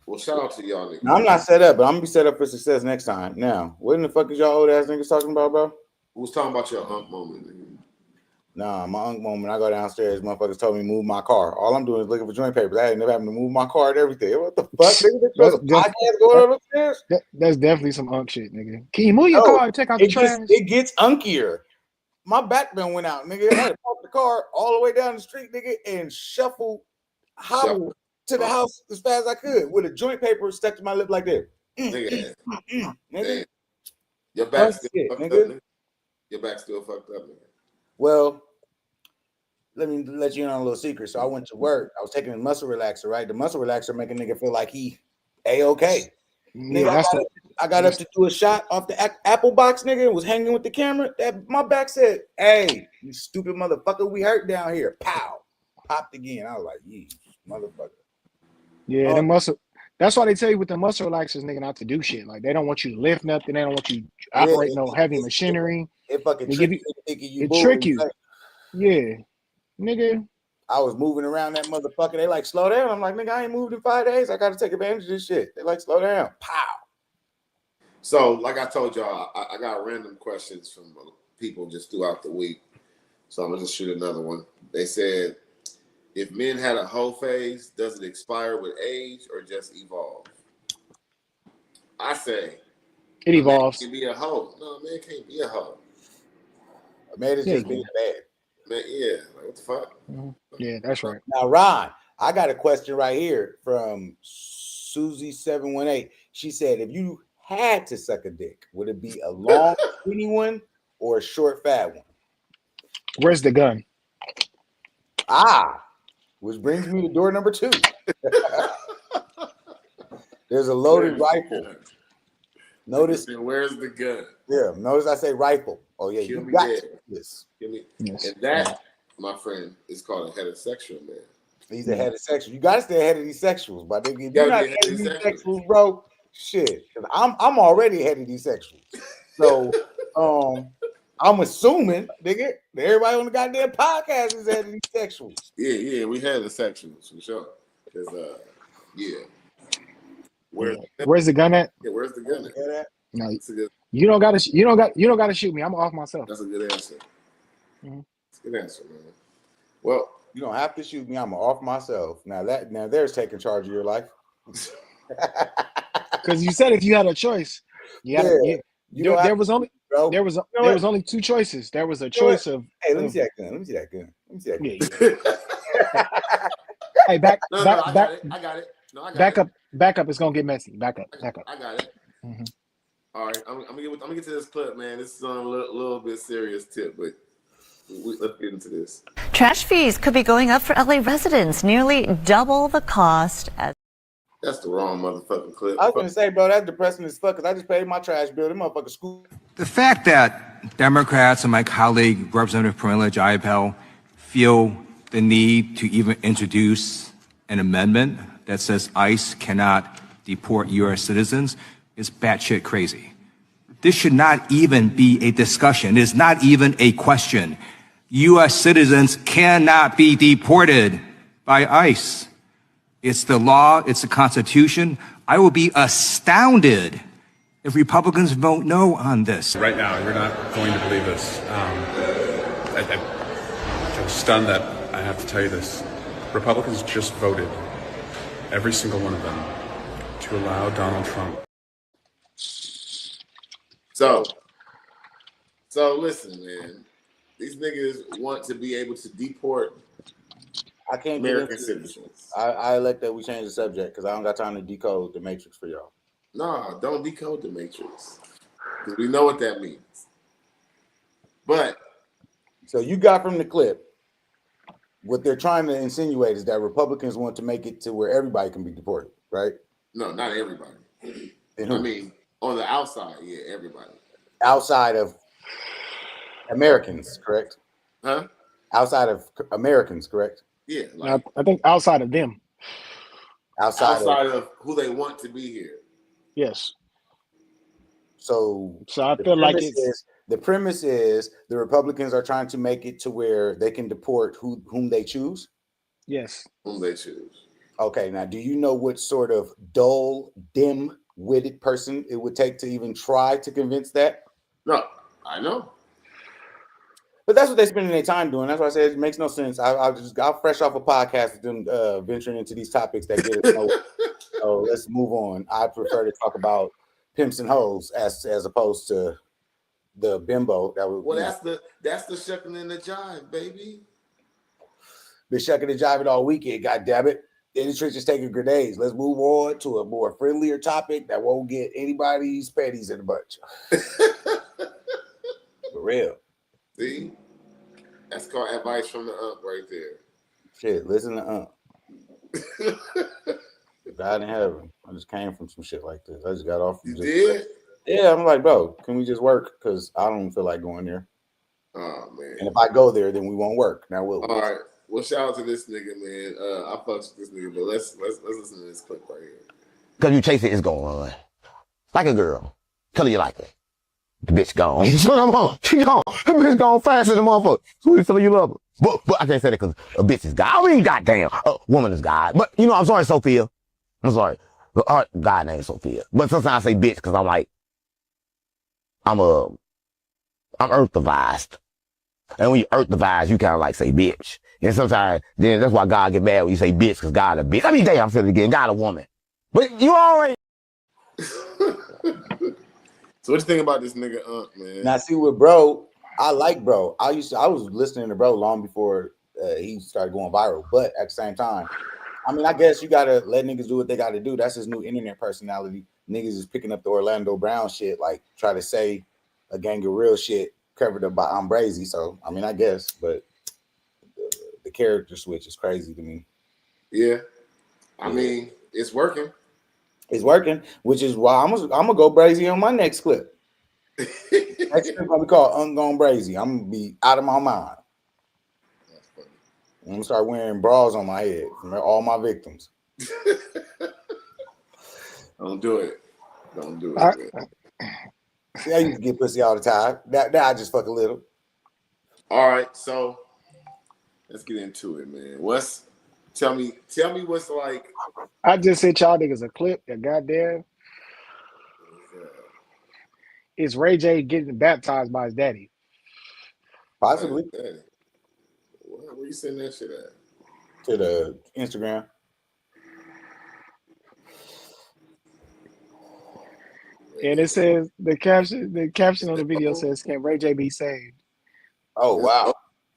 Well, shout out to y'all niggas. Now, I'm not set up, but I'm gonna be set up for success next time. Now, what in the fuck is y'all old ass niggas talking about, bro? Who was talking about your hump moment, nigga? Nah, my unk moment. I go downstairs. Motherfuckers told me to move my car. All I'm doing is looking for joint papers. I ain't never having to move my car and everything. What the fuck? Nigga, there's a podcast going on upstairs. That's definitely some unk shit, nigga. Can you move your No, car and take out the trash? It gets unkier. My backbone went out, nigga. I had to park the car all the way down the street, nigga, and hobble to the house as fast as I could with a joint paper stuck to my lip like that. Nigga. Your back still fucked up, nigga. Your back still fucked up, nigga. Well, let me let you in on a little secret. So I went to work. I was taking a muscle relaxer, right? The muscle relaxer make a nigga feel like he A-okay. Nigga, I got up to do a shot off the Apple box, nigga, and was hanging with the camera. My back said, "Hey, you stupid motherfucker, we hurt down here." Pow. Popped again. I was like, "Yee, motherfucker." Yeah, the muscle. That's why they tell you with the muscle relaxers, nigga, not to do shit. Like they don't want you to lift nothing. They don't want you to operate no heavy machinery. It fucking trick you. It trick you. Yeah, nigga. I was moving around that motherfucker. They like, slow down. I'm like, nigga, I ain't moved in 5 days. I got to take advantage of this shit. They like, slow down. Pow. So, like I told y'all, I got random questions from people just throughout the week. So I'm gonna just shoot another one. They said, if men had a hoe phase, does it expire with age or just evolve? I say it evolves. It can be a hoe. No, man can't be a hoe. Man, it's just being bad. Man, yeah, like what the fuck? Mm-hmm. Yeah, that's right. Now, Ron, I got a question right here from Susie718. She said, if you had to suck a dick, would it be a long, skinny one or a short, fat one? Where's the gun? Which brings me to door number 2. There's a loaded rifle. Notice. Where's the gun? Yeah, notice I say rifle. Oh, yeah, Kill you me got dead. this. Yes. And that, my friend, is called a heterosexual man. He's a heterosexual. You got to stay ahead of these sexuals, but if you're not ahead of these sexuals, bro, shit. I'm already ahead of these sexuals. So, I'm assuming, nigga, that everybody on the goddamn podcast is ahead of these sexuals. Yeah, we had the sexuals for sure. Cause yeah. Where's the gun at? Yeah, where's the gun at? No, you don't gotta shoot me. I'm off myself. That's a good answer. Mm-hmm. That's a good answer, man. Well, you don't have to shoot me. I'm off myself. Now there's taking charge of your life. Because you said if you had a choice, there was only 2 choices. There was a choice of. Hey, let me see that gun. Yeah. Hey, back I got it. No, I got it. Back up. It's gonna get messy. Back up. I got it. Mm-hmm. All right, I'm gonna get to this clip, man. This is on a little bit serious tip, but let's get into this. Trash fees could be going up for LA residents, nearly double the cost. That's the wrong motherfucking clip. I was gonna say, bro, that's depressing as fuck. Cause I just paid my trash bill. Them motherfuckers school. The fact that Democrats and my colleague Representative Pramila Jayapal feel the need to even introduce an amendment that says ICE cannot deport U.S. citizens is batshit crazy. This should not even be a discussion. It is not even a question. U.S. citizens cannot be deported by ICE. It's the law. It's the Constitution. I will be astounded if Republicans vote no on this. Right now, you're not going to believe this. I'm stunned that I have to tell you this. Republicans just voted, every single one of them, to allow Donald Trump. So listen, man. These niggas want to be able to deport American citizens. I elect that we change the subject because I don't got time to decode the Matrix for y'all. No, don't decode the Matrix. Because we know what that means. But so you got from the clip, what they're trying to insinuate is that Republicans want to make it to where everybody can be deported, right? No, not everybody. I mean, on the outside, yeah, everybody. Outside of Americans, correct? Huh? Outside of Americans, correct? Yeah. Like, I think outside of them. Outside of who they want to be here. Yes. So I feel like it's The premise is the Republicans are trying to make it to where they can deport whom they choose. Yes. Whom they choose. Okay, now do you know what sort of dull, dim-witted person it would take to even try to convince that? No, I know. But that's what they're spending their time doing. That's why I said it makes no sense. I just got fresh off a podcast with them venturing into these topics that get us nowhere. So let's move on. I prefer to talk about pimps and hoes as opposed to the bimbo that was. Well, that's the shucking and the jive, baby. Been shucking and jiving all weekend. God damn it! Any tricks is taking grenades. Let's move on to a more friendlier topic that won't get anybody's panties in a bunch. For real. See, that's called advice from the ump right there. Shit, listen to God in heaven. I just came from some shit like this. I just got off. You did? Yeah, I'm like, bro, can we just work? Because I don't feel like going there. Oh man. And if I go there, then we won't work. Now we'll. All right. Well, shout out to this nigga, man. I fucks with this nigga, but let's listen to this clip right here. Because you chase it, it's gonna run. Like a girl. Tell her you like it. The bitch gone. She gone. That bitch gone faster than motherfucker. So you tell her you love her. But I can't say that because a bitch is God. I mean, goddamn, a woman is God. But, you know, I'm sorry, Sophia. I'm sorry. Her God named Sophia. But sometimes I say bitch because I'm like, I'm earth-devised. And when you earth-devised, you kind of like say bitch. And sometimes, then that's why God get mad when you say bitch because God a bitch. I mean, damn, I'm feeling again. God a woman. But you already. So what you think about this nigga man? Now see with bro, I like bro. I was listening to bro long before he started going viral. But at the same time, I mean, I guess you gotta let niggas do what they gotta do. That's his new internet personality. Niggas is picking up the Orlando Brown shit, like try to say a gang of real shit covered up by I'm Brazy. So I mean, I guess, but the character switch is crazy to me. Yeah, I mean, it's working. It's working, which is why I'm gonna go Brazy on my next clip. Next clip gonna be called Ungone Brazy. I'm gonna be out of my mind. I'm gonna start wearing bras on my head from all my victims. Don't do it. Don't do it. See, I used to get pussy all the time. Now I just fuck a little. All right, so let's get into it, man. Tell me what's like. I just sent y'all niggas a clip that goddamn is Ray J getting baptized by his daddy. Possibly. Where you sending that shit at? To the Instagram. And it says the caption on the video says, "Can Ray J be saved?" Oh wow.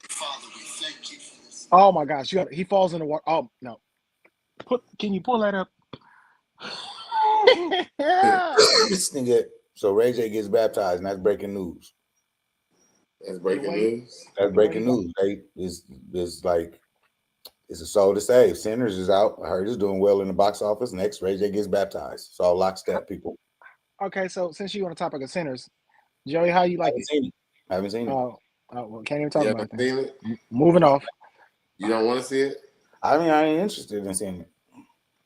Father, we thank you for this. Oh my gosh, he falls in the water. Oh no. Can you pull that up? This nigga. So Ray J gets baptized, and that's breaking news. That's breaking news. That's breaking news. It's like it's a soul to save. Sinners is out. I heard it's doing well in the box office. Next, Ray J gets baptized. It's all lockstep, people. Okay, so since you're on the topic of sinners, Joey, how you like it? I haven't seen it. Oh, well, can't even talk about it. Moving off. You don't want to see it? I mean, I ain't interested in seeing it.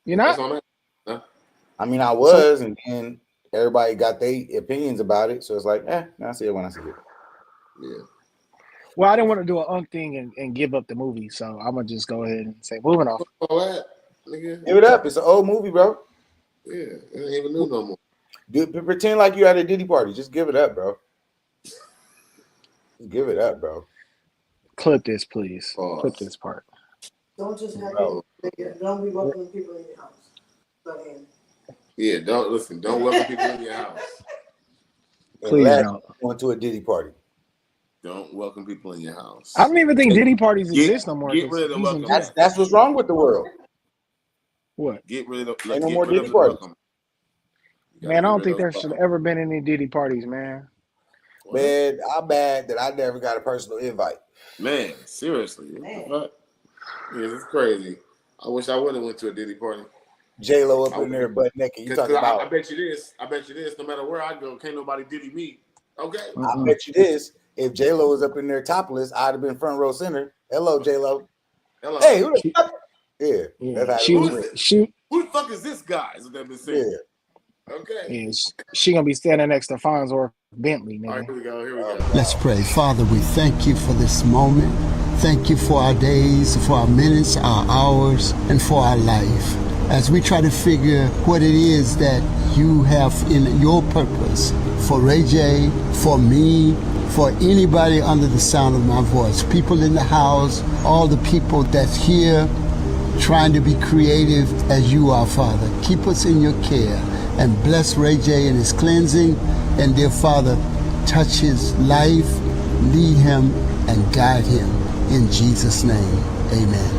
You're not? No. I mean, I was, and then everybody got their opinions about it. So it's like, I'll see it when I see it. Yeah. Well, I didn't want to do an thing and give up the movie, so I'm gonna just go ahead and say moving off. All that, nigga. Give it up. It's an old movie, bro. Yeah, it ain't even new no more. Pretend like you at a Diddy party. Just give it up, bro. Just give it up, bro. Clip this, please. Clip this part. Don't just have people. Don't be welcoming people in your house. Go ahead. Yeah, don't welcome people in your house. Please don't. Going to a Diddy party. Don't welcome people in your house. I don't even think Diddy parties exist no more. Get rid of welcome. That's what's wrong with the world. What? Get rid of. Ain't no more Diddy parties. Man, I don't think there should have ever been any Diddy parties, man. Man, I'm mad that I never got a personal invite. Man, seriously. What the fuck? Yeah, it's crazy. I wish I would have went to a Diddy party. J-Lo up in there butt naked. You talking about? I bet you this. No matter where I go, can't nobody Diddy me. Okay. I bet you this. If J-Lo was up in there topless, I'd have been front row center. Hello, J-Lo. Hello. Hey, who the fuck? Yeah. That's how who the fuck is this guy? Is what they've been saying. Yeah. Okay. Yeah, she gonna be standing next to Fonz or Bentley, All right, nigga. here we go. Here we go. Let's pray. Father, we thank you for this moment. Thank you for our days, for our minutes, our hours, and for our life. As we try to figure what it is that you have in your purpose for Ray J, for me, for anybody under the sound of my voice, people in the house, all the people that's here trying to be creative as you are, Father. Keep us in your care and bless Ray J in his cleansing. And dear Father, touch his life, lead him, and guide him. In Jesus' name, amen.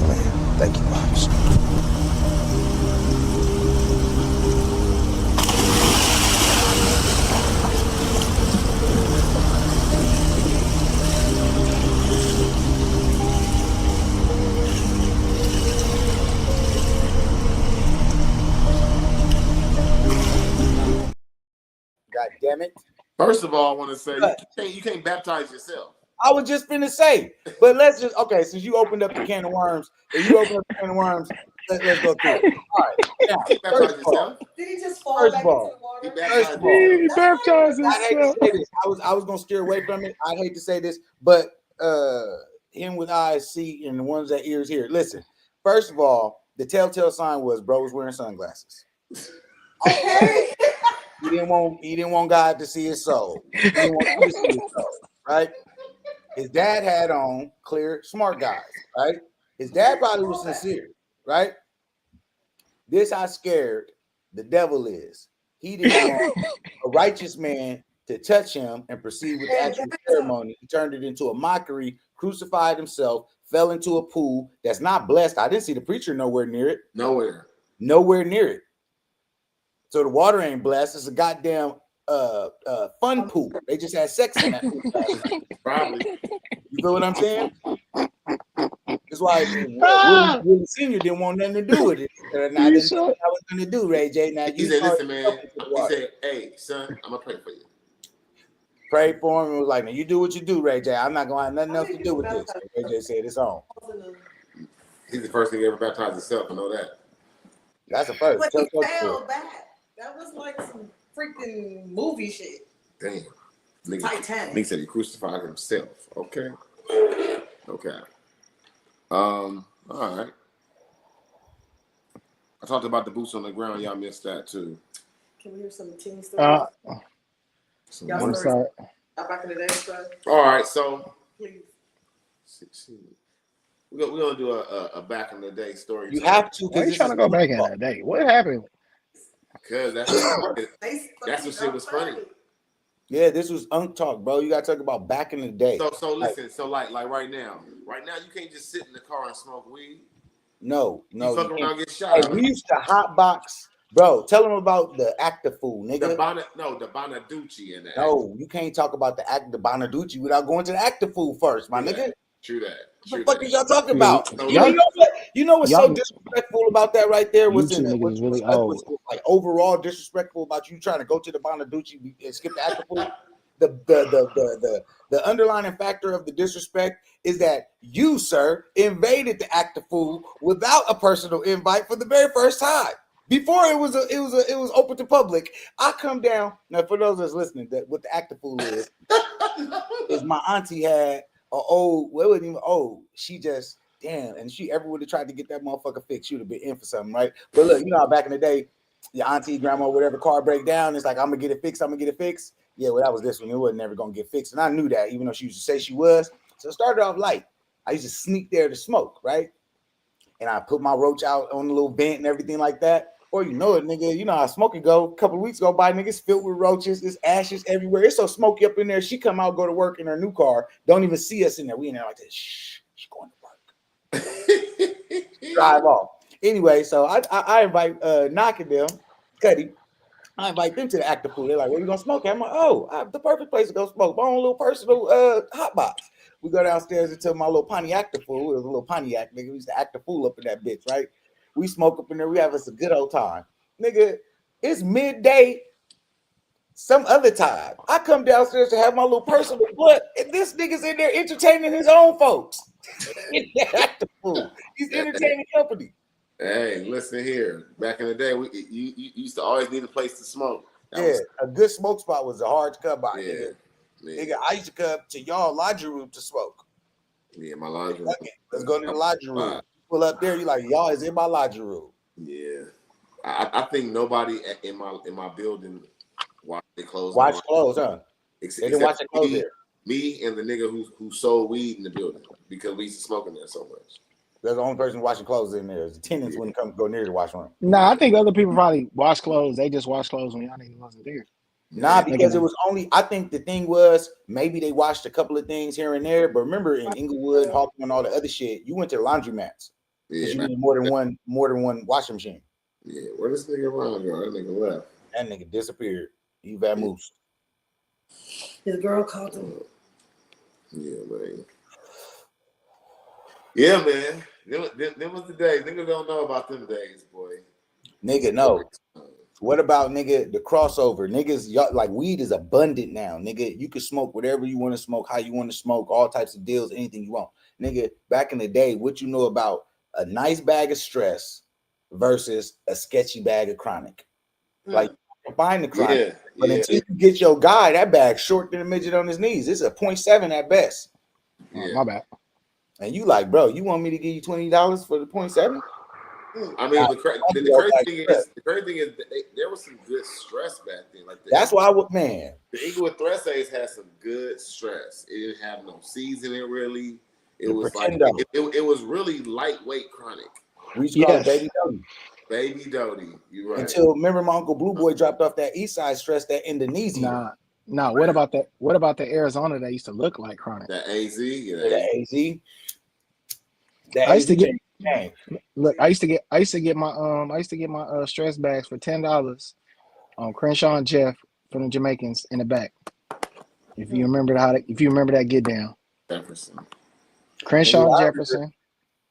Amen. Thank you, Pops. God damn it. First of all, I want to say you can't baptize yourself. I was just finna say, but let's just since you opened up the can of worms, let's go through it. All right. Now, Baptize yourself. Did he just fall back into the water? He baptized I hate to himself. say this. I was gonna steer away from it. I hate to say this, but him with eyes see and the ones that ears hear. Listen, first of all, the telltale sign was bro was wearing sunglasses. Okay. He didn't want God to see his soul. He didn't want you to see his soul, right? His dad had on clear smart guys, right? His dad probably was sincere, right? This how scared the devil is. He didn't want a righteous man to touch him and proceed with the actual ceremony. He turned it into a mockery, crucified himself, fell into a pool that's not blessed. I didn't see the preacher nowhere near it. Nowhere Nowhere near it. So the water ain't blessed. It's a goddamn fun pool. They just had sex in that pool. probably. You feel what I'm saying? That's why Willie Senior didn't want nothing to do with it. And I didn't know what I was going to do, Ray J. Now He said, "Listen, man." He said, "Hey, son, I'm gonna pray for you." Prayed for him and was like, "Now you do what you do, Ray J. I'm not gonna have nothing else to do with this." Ray J said, "It's on." He's the first thing he ever baptized himself. I know that. That's the first. But he fell back. That was like some freaking movie shit. Damn. Titanic. Nigga said he crucified himself. Okay. All right. I talked about the boots on the ground. Y'all missed that too. Can we hear some teen stories? I'm sorry. Back in the day stuff. All right, so Please. we're gonna do a back in the day story. You have to. Why are you trying to go back in that day? What happened? Because that's what shit was funny. Yeah, this was Unk Talk, bro. You gotta talk about back in the day. So listen, so like right now you can't just sit in the car and smoke weed. No. You fuck around and get shot. Hey, we used to hot box, bro. Tell them about the Actafool, nigga. The Bonaducci in that. No, you can't talk about the Bonaducci without going to the Actafool first, my nigga. True that. What the fuck is y'all talking about? Yeah. You know what's so disrespectful about that right there? Was really old. Like overall disrespectful about you trying to go to the Bonaducci and skip the Actafool. The underlying factor of the disrespect is that you, sir, invaded the Actafool without a personal invite for the very first time. Before it was open to public. I come down now. For those that's listening, that what the Actafool is my auntie had an old. Well, it wasn't even old. She just damn, and she ever would have tried to get that motherfucker fixed, she would have been in for something, right? But look, you know how back in the day, your auntie, grandma, whatever, car break down, it's like I'm gonna get it fixed. Yeah, well, that was this one. It wasn't never gonna get fixed, and I knew that, even though she used to say she was. So it started off light. I used to sneak there to smoke, right? And I put my roach out on the little vent and everything like that. Or you know it, nigga. You know how smoky go. A couple of weeks go by, niggas filled with roaches. There's ashes everywhere. It's so smoky up in there. She come out, go to work in her new car. Don't even see us in there. We in there like this. Shh, she's going to work. Drive off. Anyway, so I invite knocking them, Cuddy. I invite them to the Actafool. They're like, "Where we gonna smoke?" I'm like, "Oh, I have the perfect place to go smoke. My own little personal hot box." We go downstairs into my little Pontiac Actafool. It was a little Pontiac, nigga. We used to Actafool up in that bitch, right? We smoke up in there. We have us a good old time. Nigga, it's midday some other time. I come downstairs to have my little personal blunt, and this nigga's in there entertaining his own folks. He's entertaining company. Hey, listen here. Back in the day, you used to always need a place to smoke. Yeah, a good smoke spot was a hard to come by, yeah, nigga. I used to come to y'all laundry room to smoke. Yeah, my laundry room. Okay, let's go to the laundry room. Pull up there, you like, y'all is in my laundry room. Yeah, I think nobody in my building watched their clothes. Watch clothes, huh? They didn't watch the clothes there. Me and the nigga who sold weed in the building because we used to smoke in there so much. They're the only person washing clothes in there. The tenants wouldn't come go near the washroom. Nah, I think other people probably wash clothes. They just wash clothes when y'all niggas wasn't there. Nah, because it was only. I think the thing was maybe they washed a couple of things here and there. But remember, in Inglewood, Hawthorne, and all the other shit, you went to the laundromats because you needed more than one washing machine. Yeah, where this nigga Ron go? That nigga left. That nigga disappeared. You vamoosed. His girl called him. Yeah, man. Yeah, man. Them was the days. Niggas don't know about them days, boy. Nigga, no. What about nigga the crossover? Niggas, y'all, like weed is abundant now. Nigga, you can smoke whatever you want to smoke, how you want to smoke, all types of deals, anything you want. Nigga, back in the day, what you know about a nice bag of stress versus a sketchy bag of chronic? Like find the chronic, but until you get your guy, that bag's short than a midget on his knees. It's a 0.7 at best. Yeah. My bad. And you like, bro, you want me to give you $20 for the 0.7? I mean, the crazy thing is there was some good stress back then. Like that's why I would, man. The Inglewood Threshays had some good stress. It didn't have no seasoning really. It was like it was really lightweight chronic. We used to call it Baby Doty. Baby Doty, you right. Until remember my Uncle Blue Boy dropped off that East Side stress, that Indonesia. Nah. What about that? What about the Arizona that used to look like chronic? That AZ, the AZ. I used to get. Look, I used to get my stress bags for $10 on Crenshaw and Jeff from the Jamaicans in the back. If you remember that get down. Jefferson. Crenshaw and Jefferson.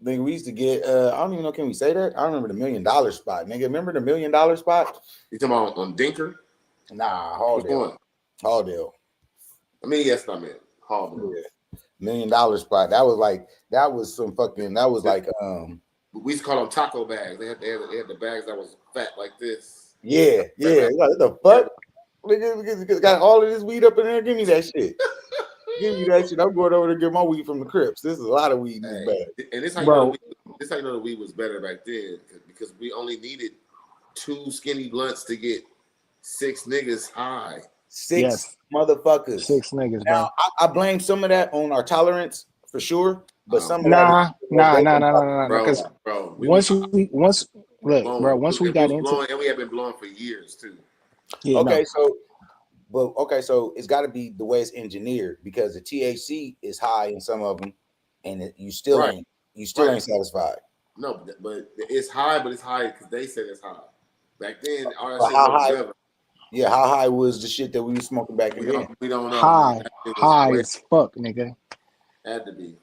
Nigga, we used to get I don't even know, can we say that? I remember the $1 million spot. Nigga, remember the $1 million spot? You talking about on Dinker? Nah, Halldale. I mean, yes, I meant Halldale. Yeah. $1 million spot. That was like we used to call them taco bags. They had the bags that was fat like this. Yeah. Like, what the fuck? Nigga got all of this weed up in there. Give me that shit. Give me that shit. I'm going over to get my weed from the Crips. This is a lot of weed in this bag. And this how you know the weed was better back then, because we only needed 2 skinny blunts to get 6 niggas high. 6 motherfuckers. 6 niggas, now, bro. I blame some of that on our tolerance for sure, but some nah. Because once we got into, and we have been blowing for years too. Yeah, so it's got to be the way it's engineered, because the THC is high in some of them, and you still ain't satisfied. No, but it's high, but it's high because they said it's high. Back then, all that but shit how was high? seven. Yeah, how high was the shit that we were smoking back then? We don't know. High as fuck, nigga. Had to be.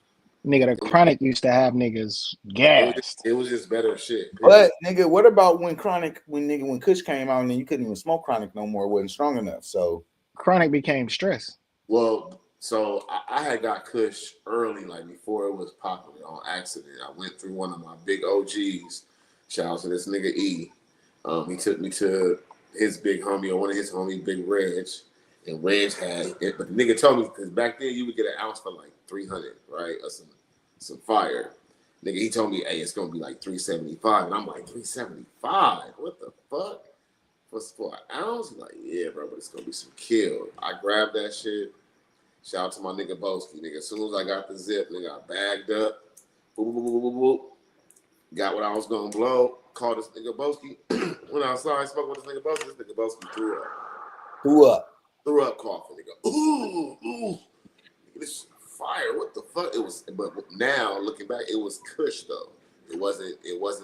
Nigga, the chronic used to have niggas gassed. It was just better shit. But nigga, what about when Kush came out and then you couldn't even smoke chronic no more? It wasn't strong enough. So chronic became stress. Well, so I had got Kush early, like before it was popular, on accident. I went through one of my big OGs. Shout out to this nigga E. He took me to his big homie, or one of his homies, Big Reg. And Reg had it, but the nigga told me, because back then you would get an ounce for like 300, right? Or some fire. Nigga, he told me, hey, it's gonna be like 375. And I'm like, 375? What the fuck? What's for an ounce? Like, yeah, bro, but it's gonna be some kill. I grabbed that shit. Shout out to my nigga Boski. Nigga, as soon as I got the zip, nigga, I bagged up. Boop, boop, boop, boop, boop. Got what I was gonna blow. Called this nigga Boski. When I saw I spoke with this nigga Boski threw up. Threw up coughing. Nigga, ooh. This fire. What the fuck? It was, but now looking back, it was Kush though. It wasn't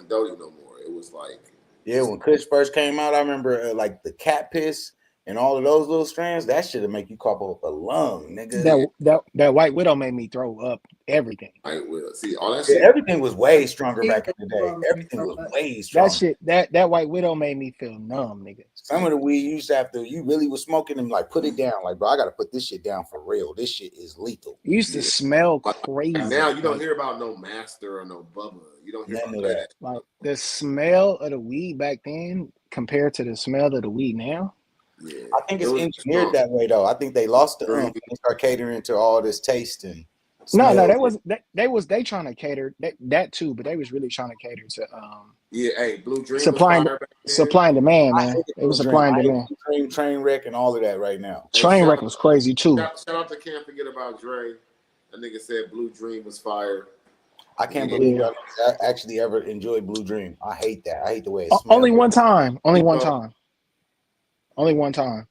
Doty no more. It was like, yeah, when Kush first came out, I remember like the cat piss and all of those little strands. That should make you cough up a lung, nigga. That White Widow made me throw up everything. White Widow. See, all that shit. Everything was way stronger back in the day. Everything was way stronger. That White Widow made me feel numb, nigga. Some of the weed you used to have to, you really was smoking them, like put it down. Like, bro, I gotta put this shit down for real. This shit is lethal. It used to smell crazy. Now you don't hear about no Master or no Bubba. You don't hear about that. Like the smell of the weed back then compared to the smell of the weed now. Yeah, I think it's it was engineered strong. that way though. I think they lost the Dream. and start catering to all this taste and No, smell. they trying to cater that too, but they was really trying to cater to Yeah, hey, Blue Dream was supplying fire back then. supply and demand, I man. hate the It was Blue Dream. supply and I hate demand. the Dream, train wreck, and all of that right now. Hey, Trainwreck was crazy too. shout out to Can't Forget About Dre. That nigga said Blue Dream was fire. I can't Yeah, believe y'all actually ever enjoyed Blue Dream. I hate that. I hate the way it Only smells. one time. Only you one know, time. Only one time.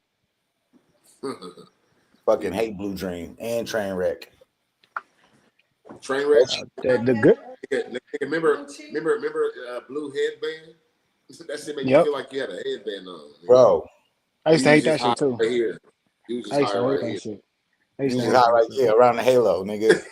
Fucking hate Blue Dream and Trainwreck. Trainwreck. The good. Remember, Blue Headband? That shit made you Yep. feel like you had a headband on. Nigga. Bro, I used to You hate was that just high shit too. right here. You was just I used high to hate right that here. shit. I you used to just hate hot that right shit. there around the halo, nigga.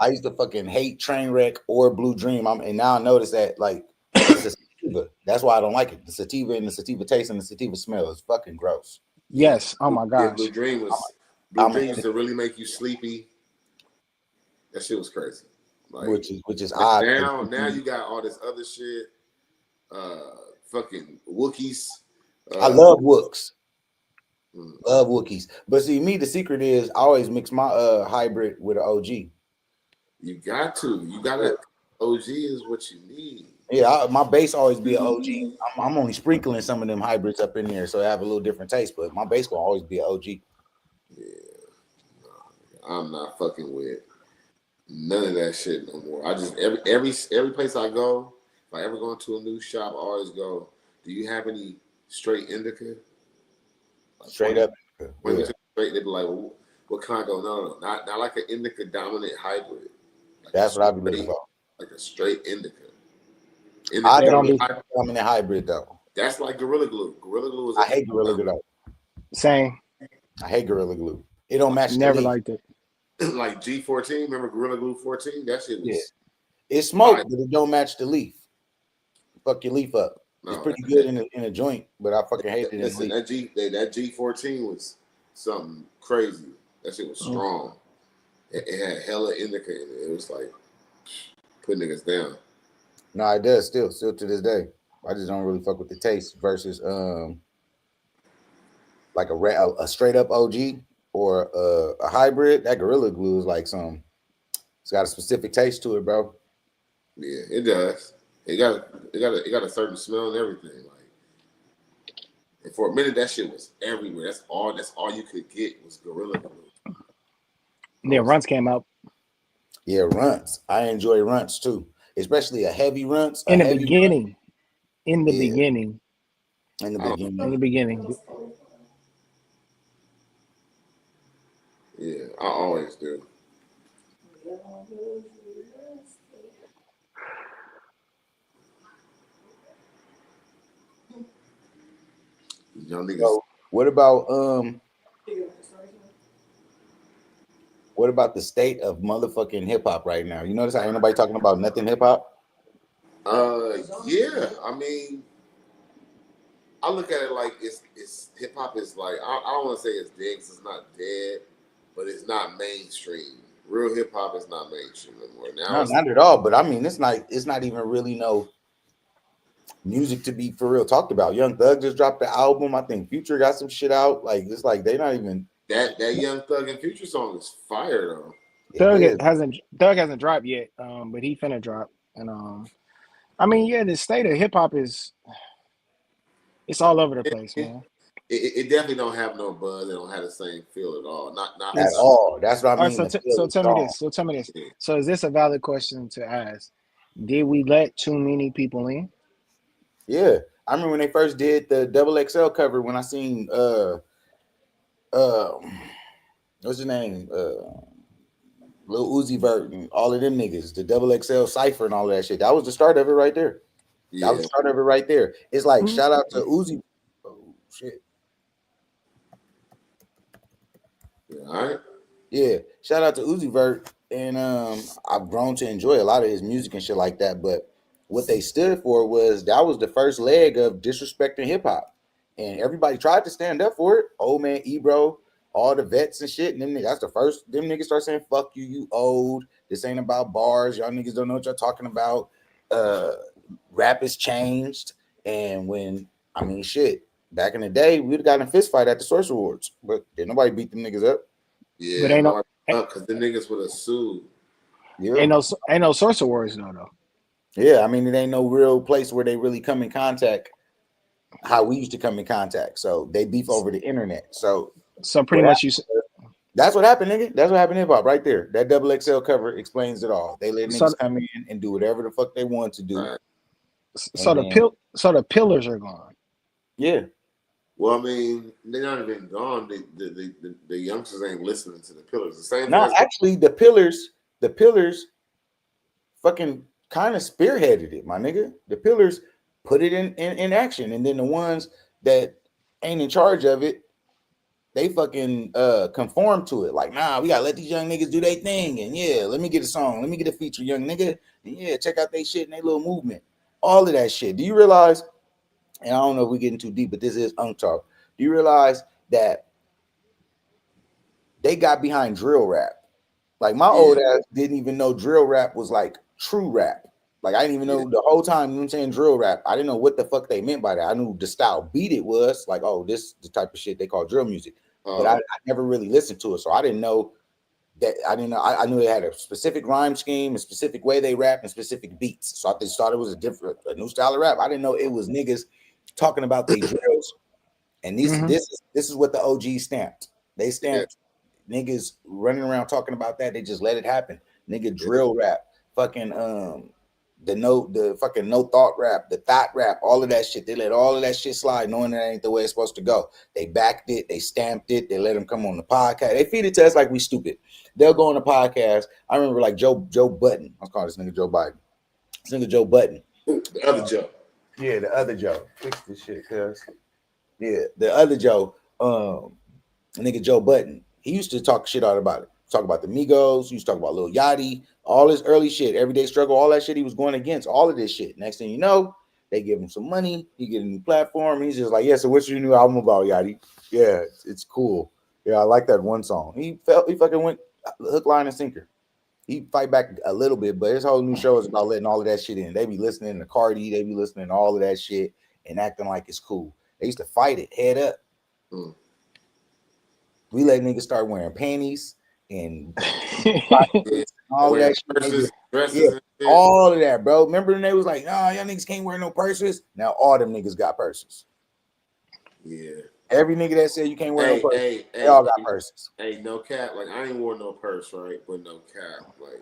I used to fucking hate Trainwreck or Blue Dream. And now I notice that like it's a sativa. That's why I don't like it. The sativa and the sativa taste and the sativa smell is fucking gross. Yes. Oh my Yeah, gosh. Blue Dream used to really make you sleepy. That shit was crazy. Like, which is odd. Now you got all this other shit. Fucking Wookiees. I love Wooks. Love Wookiees. But see, me, the secret is I always mix my hybrid with an OG. You got to. You gotta. OG is what you need. Yeah, my base always be an OG. I'm only sprinkling some of them hybrids up in there so I have a little different taste, but my base will always be an OG. Yeah. I'm not fucking with none of that shit no more. I just every place I go, if I ever go into a new shop, I always go, do you have any straight indica? Like, Straight up. Straight, they be like, well, what kind? I go, no, not like an indica dominant hybrid. Like that's what I be looking for. Like a straight indica. I don't be dominant hybrid though. That's like Gorilla Glue. Gorilla Glue is. I hate Gorilla Glue. Same. I hate Gorilla Glue. It don't match. Never liked it. Like G14, remember Gorilla Glue 14? That shit was. It's smoke, but it don't match the leaf. Fuck your leaf up. No, it's pretty good in a joint, but I fucking hate it. Listen, that G14 was something crazy. That shit was strong. It had hella indica in it. It was like putting niggas down. No, it does still to this day. I just don't really fuck with the taste versus like a straight up OG or a hybrid. That Gorilla Glue is like it's got a specific taste to it, bro. Yeah, it does. It got a certain smell and everything. Like, and for a minute, that shit was everywhere. That's all you could get was Gorilla Glue. Yeah, Runts came out. Yeah, Runts. I enjoy Runts too, especially a heavy Runts. In the beginning. In the beginning. Yeah, I always do. Young niggas. So what about the state of motherfucking hip hop right now? You notice how ain't nobody talking about nothing hip hop? Yeah. I mean, I look at it like it's hip hop is like I don't want to say it's dead because it's not dead, but it's not mainstream. Real hip hop is not mainstream anymore. Now No, not at all. But I mean, it's not even really no music to be for real talked about. Young Thug just dropped the album. I think Future got some shit out. Like it's like they not even that Young Thug and Future song is fire though. Thug hasn't dropped yet, but he finna drop. And I mean, yeah, the state of hip hop it's all over the place, man. It definitely don't have no buzz. It don't have the same feel at all. Not at all. That's what I mean. So tell me this. So is this a valid question to ask? Did we let too many people in? Yeah, I remember when they first did the XXL cover. When I seen what's his name, Lil Uzi Vert and all of them niggas, the XXL Cypher and all of that shit. That was the start of it right there. Yeah. That was the start of it right there. It's like shout out to Uzi. Oh shit. Yeah, all right. Yeah, shout out to Uzi Vert, and I've grown to enjoy a lot of his music and shit like that. But what they stood for was that was the first leg of disrespecting hip hop, and everybody tried to stand up for it. Old man Ebro, all the vets and shit, and then that's the first. Them niggas start saying "fuck you, you old." This ain't about bars. Y'all niggas don't know what y'all talking about. Rap has changed, and when I mean shit. Back in the day, we'd have gotten a fist fight at the Source Awards, but didn't nobody beat them niggas up. Yeah, But ain't no, because the niggas would have sued. Yeah. ain't no Source Awards though. Yeah, I mean, it ain't no real place where they really come in contact how we used to come in contact. So they beef over the internet. So pretty much that's what happened, nigga. That's what happened in hip hop right there. That double XL cover explains it all. They let niggas come in and do whatever the fuck they want to do. Right. So the pillars are gone. Yeah. Well, I mean, they're not even gone. The youngsters ain't listening to the pillars. The same. No, actually, the pillars fucking kind of spearheaded it, my nigga. The pillars put it in action, and then the ones that ain't in charge of it, they fucking conform to it. Like, nah, we gotta let these young niggas do their thing, and yeah, let me get a song, let me get a feature, young nigga, and yeah, check out they shit and they little movement, all of that shit. Do you realize? And I don't know if we're getting too deep, but this is talk. Do you realize that they got behind drill rap? Like my old ass didn't even know drill rap was like true rap. Like I didn't even know the whole time, you know what I'm saying, drill rap. I didn't know what the fuck they meant by that. I knew the style beat it was like, oh, this is the type of shit they call drill music. But I never really listened to it. So I didn't know that. I didn't know. I knew they had a specific rhyme scheme, a specific way they rap, and specific beats. So I just thought it was a new style of rap. I didn't know it was niggas talking about their drills. And this is what the OG stamped. They stamped niggas running around talking about that. They just let it happen. Nigga drill rap, fucking the fucking no thought rap, the thought rap, all of that shit. They let all of that shit slide, knowing that ain't the way it's supposed to go. They backed it, they stamped it, they let them come on the podcast. They feed it to us like we stupid. They'll go on the podcast. I remember like Joe Button. I was calling this nigga Joe Biden. This nigga Joe Button. The other Joe. Yeah, the other Joe. Fix this shit, cuz. Yeah, the other Joe, nigga Joe Button. He used to talk shit out about it. Talk about the Migos. He used to talk about Lil Yachty, all his early shit, everyday struggle, all that shit he was going against, all of this shit. Next thing you know, they give him some money. He get a new platform. He's just like, yeah, so what's your new album about, Yachty? Yeah, it's cool. Yeah, I like that one song. He fucking went hook, line, and sinker. He fight back a little bit, but his whole new show is about letting all of that shit in. They be listening to Cardi, they be listening to all of that shit and acting like it's cool. They used to fight it head up. We let niggas start wearing panties and all of that shit. Yeah, all of that, bro. Remember when they was like, nah, y'all niggas can't wear no purses? Now all them niggas got purses. Yeah. Every nigga that said you can't wear no purse, they all got purses. Hey, no cap. Like I ain't wore no purse, right? But no cap. Like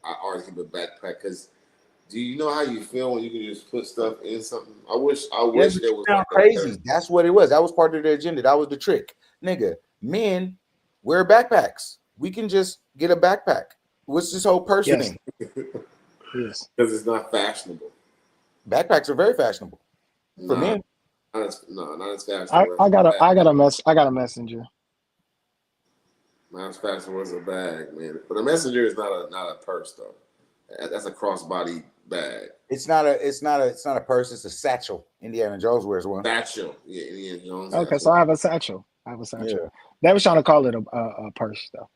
I always keep a backpack because do you know how you feel when you can just put stuff in something? I wish there was like crazy. That's what it was. That was part of the agenda. That was the trick. Nigga, men wear backpacks. We can just get a backpack. What's this whole purse thing? Yes. Because it's not fashionable. Backpacks are very fashionable for men. Not as fashionable. I got a messenger. Not as fashionable as a bag, man. But a messenger is not a purse though. That's a crossbody bag. It's not a purse. It's a satchel. Indiana Jones wears one. Satchel, yeah. Indiana Jones. Okay, so I have a satchel. Yeah. They was trying to call it a purse though.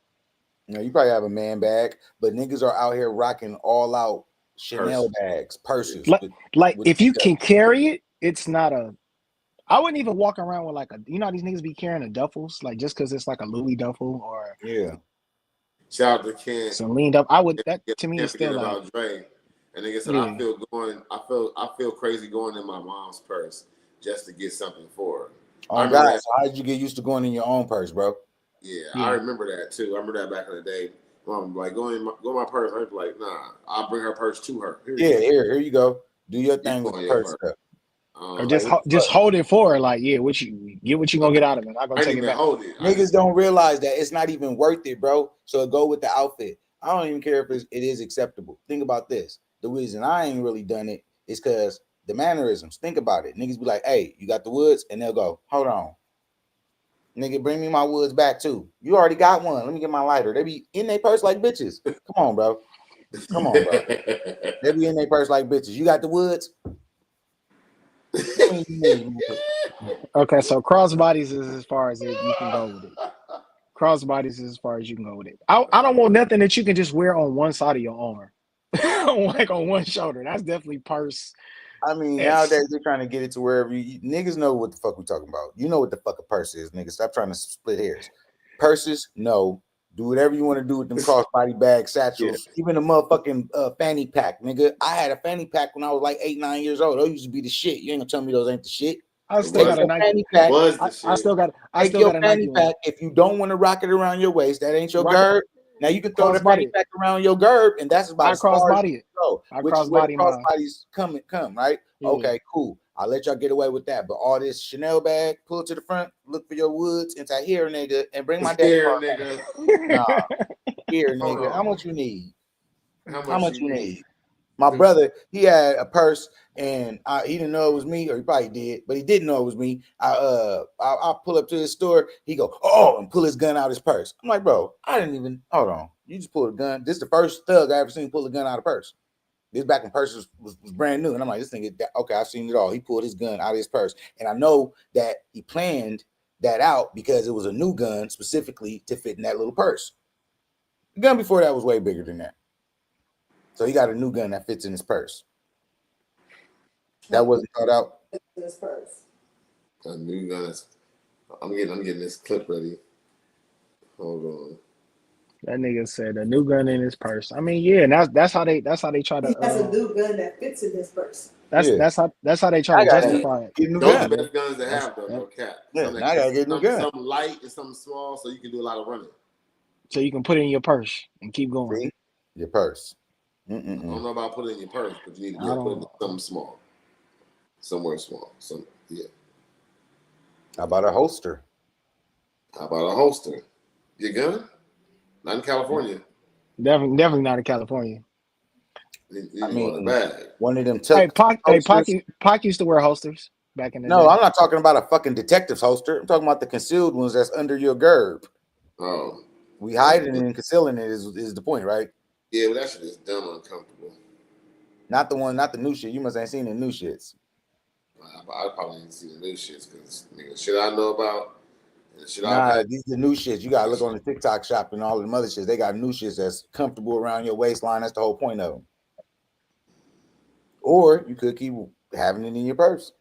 You know, you probably have a man bag, but niggas are out here rocking all out Chanel bags, purses. Like if you can carry it, it's not a. I wouldn't even walk around with like a. You know, how these niggas be carrying the duffels, like just because it's like a Louis duffel or Shout out to Ken. Some leaned up. I would that to me is still about Dre. And nigga said, I feel crazy going in my mom's purse just to get something for her. Oh God! So how did you get used to going in your own purse, bro? Yeah, I remember that too. I remember that back in the day. Mom like go in my purse. I'd be like, nah, I'll bring her purse to her. Here you go. Do your thing with the purse. Or just hold it for her, like what you gonna get out of it. I'm gonna take it back. Niggas don't realize that it's not even worth it, bro. So go with the outfit. I don't even care if it is acceptable. Think about this. The reason I ain't really done it is because the mannerisms. Think about it. Niggas be like, hey, you got the woods? And they'll go, hold on. Nigga, bring me my woods back too. You already got one. Let me get my lighter. They be in their purse like bitches. Come on, bro. Come on, bro. They be in their purse like bitches. You got the woods? Okay, so crossbodies is as far as you can go with it. Crossbodies is as far as you can go with it. I don't want nothing that you can just wear on one side of your arm. Like on one shoulder. That's definitely purse. I mean, nowadays they're trying to get it to wherever niggas know what the fuck we talking about. You know what the fuck a purse is, nigga. Stop trying to split hairs. Purses, no. Do whatever you want to do with them crossbody bags, satchels, even a motherfucking fanny pack, nigga. I had a fanny pack when I was like 8, 9 years old. Those used to be the shit. You ain't gonna tell me those ain't the shit. I still got a Nike fanny pack. I still got Take your a fanny Nike pack. If you don't want to rock it around your waist, that ain't your gird. Now you can throw the fanny pack around your gird, and that's about as far as you go. Which is where the crossbodies come, right? Yeah. Okay, cool. I'll let y'all get away with that. But all this Chanel bag, pull it to the front, look for your woods, inside here, nigga, and bring my dad. Here, nigga. Nah, here, nigga. How much you need? How much you need? My brother, he had a purse, and he didn't know it was me, or he probably did, but he didn't know it was me. I pull up to his store. He go, oh, and pull his gun out his purse. I'm like, bro, I didn't even. Hold on, you just pulled a gun. This is the first thug I ever seen pull a gun out of purse. This back when purse was brand new, and I'm like, this thing, okay, I've seen it all. He pulled his gun out of his purse, and I know that he planned that out because it was a new gun specifically to fit in that little purse. The gun before that was way bigger than that. So he got a new gun that fits in his purse. That wasn't thought out. In his purse. A new gun. I'm getting this clip ready. Hold on. That nigga said a new gun in his purse. I mean, yeah, and that's how they try to. He has a new gun that fits in his purse. That's how they try to justify it. Those are the best guns to have, though. No cap. Yeah, I gotta get a new gun. Something light and something small, so you can do a lot of running. So you can put it in your purse and keep going. See? Your purse. I don't know about putting it in your purse, but you need to put it in something small, somewhere small. How about a holster? Your gun? Not in California. Definitely not in California. I mean, one of them. Pac used to wear holsters back in the day. No, I'm not talking about a fucking detective's holster. I'm talking about the concealed ones that's under your gird. Oh, we hiding and concealing it is the point, right? Yeah, but that shit is dumb uncomfortable. Not the new shit. You must ain't seen the new shits. I probably ain't seen the new shits because nigga, shit I know about. These are the new shits. You gotta look on the TikTok shop and all of the other shits. They got new shits that's comfortable around your waistline. That's the whole point of them. Or you could keep having it in your purse.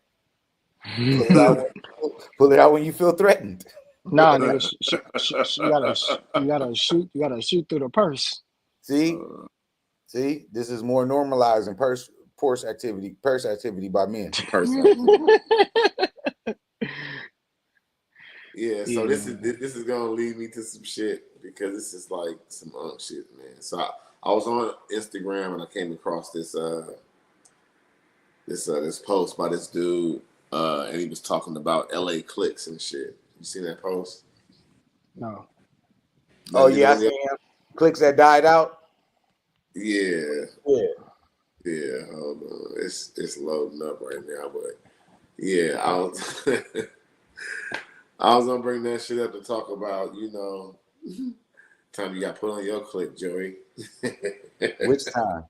Pull it out when you feel threatened. Nah, nigga, you gotta shoot through the purse. See, this is more normalized than purse activity by men. Yeah, so this is gonna lead me to some shit because this is like some shit, man. So I was on Instagram and I came across this post by this dude, and he was talking about LA cliques and shit. You seen that post? No. Oh yeah, I seen cliques that died out. Yeah. Hold on, it's loading up right now, but yeah, I was gonna bring that shit up to talk about, time you got put on your clip, Joey. Which time?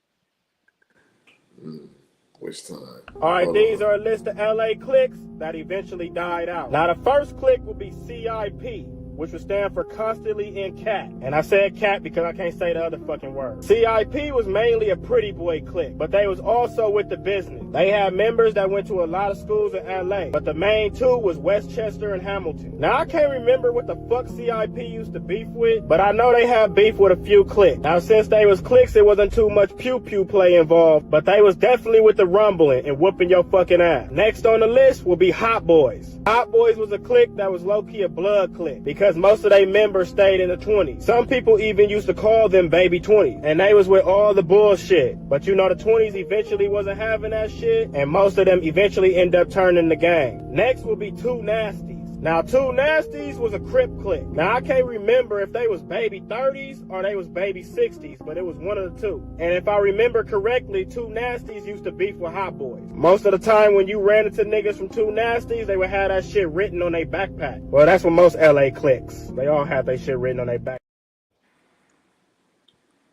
Which time? All right, these are a list of LA cliques that eventually died out. Now, the first clique will be CIP, which would stand for Constantly in Cat. And I said cat because I can't say the other fucking word. CIP was mainly a pretty boy clique, but they was also with the business. They had members that went to a lot of schools in LA, but the main two was Westchester and Hamilton. Now, I can't remember what the fuck CIP used to beef with, but I know they had beef with a few cliques. Now, since they was cliques, it wasn't too much pew-pew play involved, but they was definitely with the rumbling and whooping your fucking ass. Next on the list will be Hot Boys. Hot Boys was a clique that was low-key a blood clique, because most of their members stayed in the 20s. Some people even used to call them baby 20s, and they was with all the bullshit. But the 20s eventually wasn't having that shit, and most of them eventually end up turning the gang. Next will be Two Nasties. Now, Two Nasties was a Crip clique. Now, I can't remember if they was baby 30s or they was baby 60s, but it was one of the two. And if I remember correctly, Two Nasties used to beef with Hot Boys. Most of the time when you ran into niggas from Two Nasties, they would have that shit written on their backpack. Well, that's what most LA cliques. They all have their shit written on their back.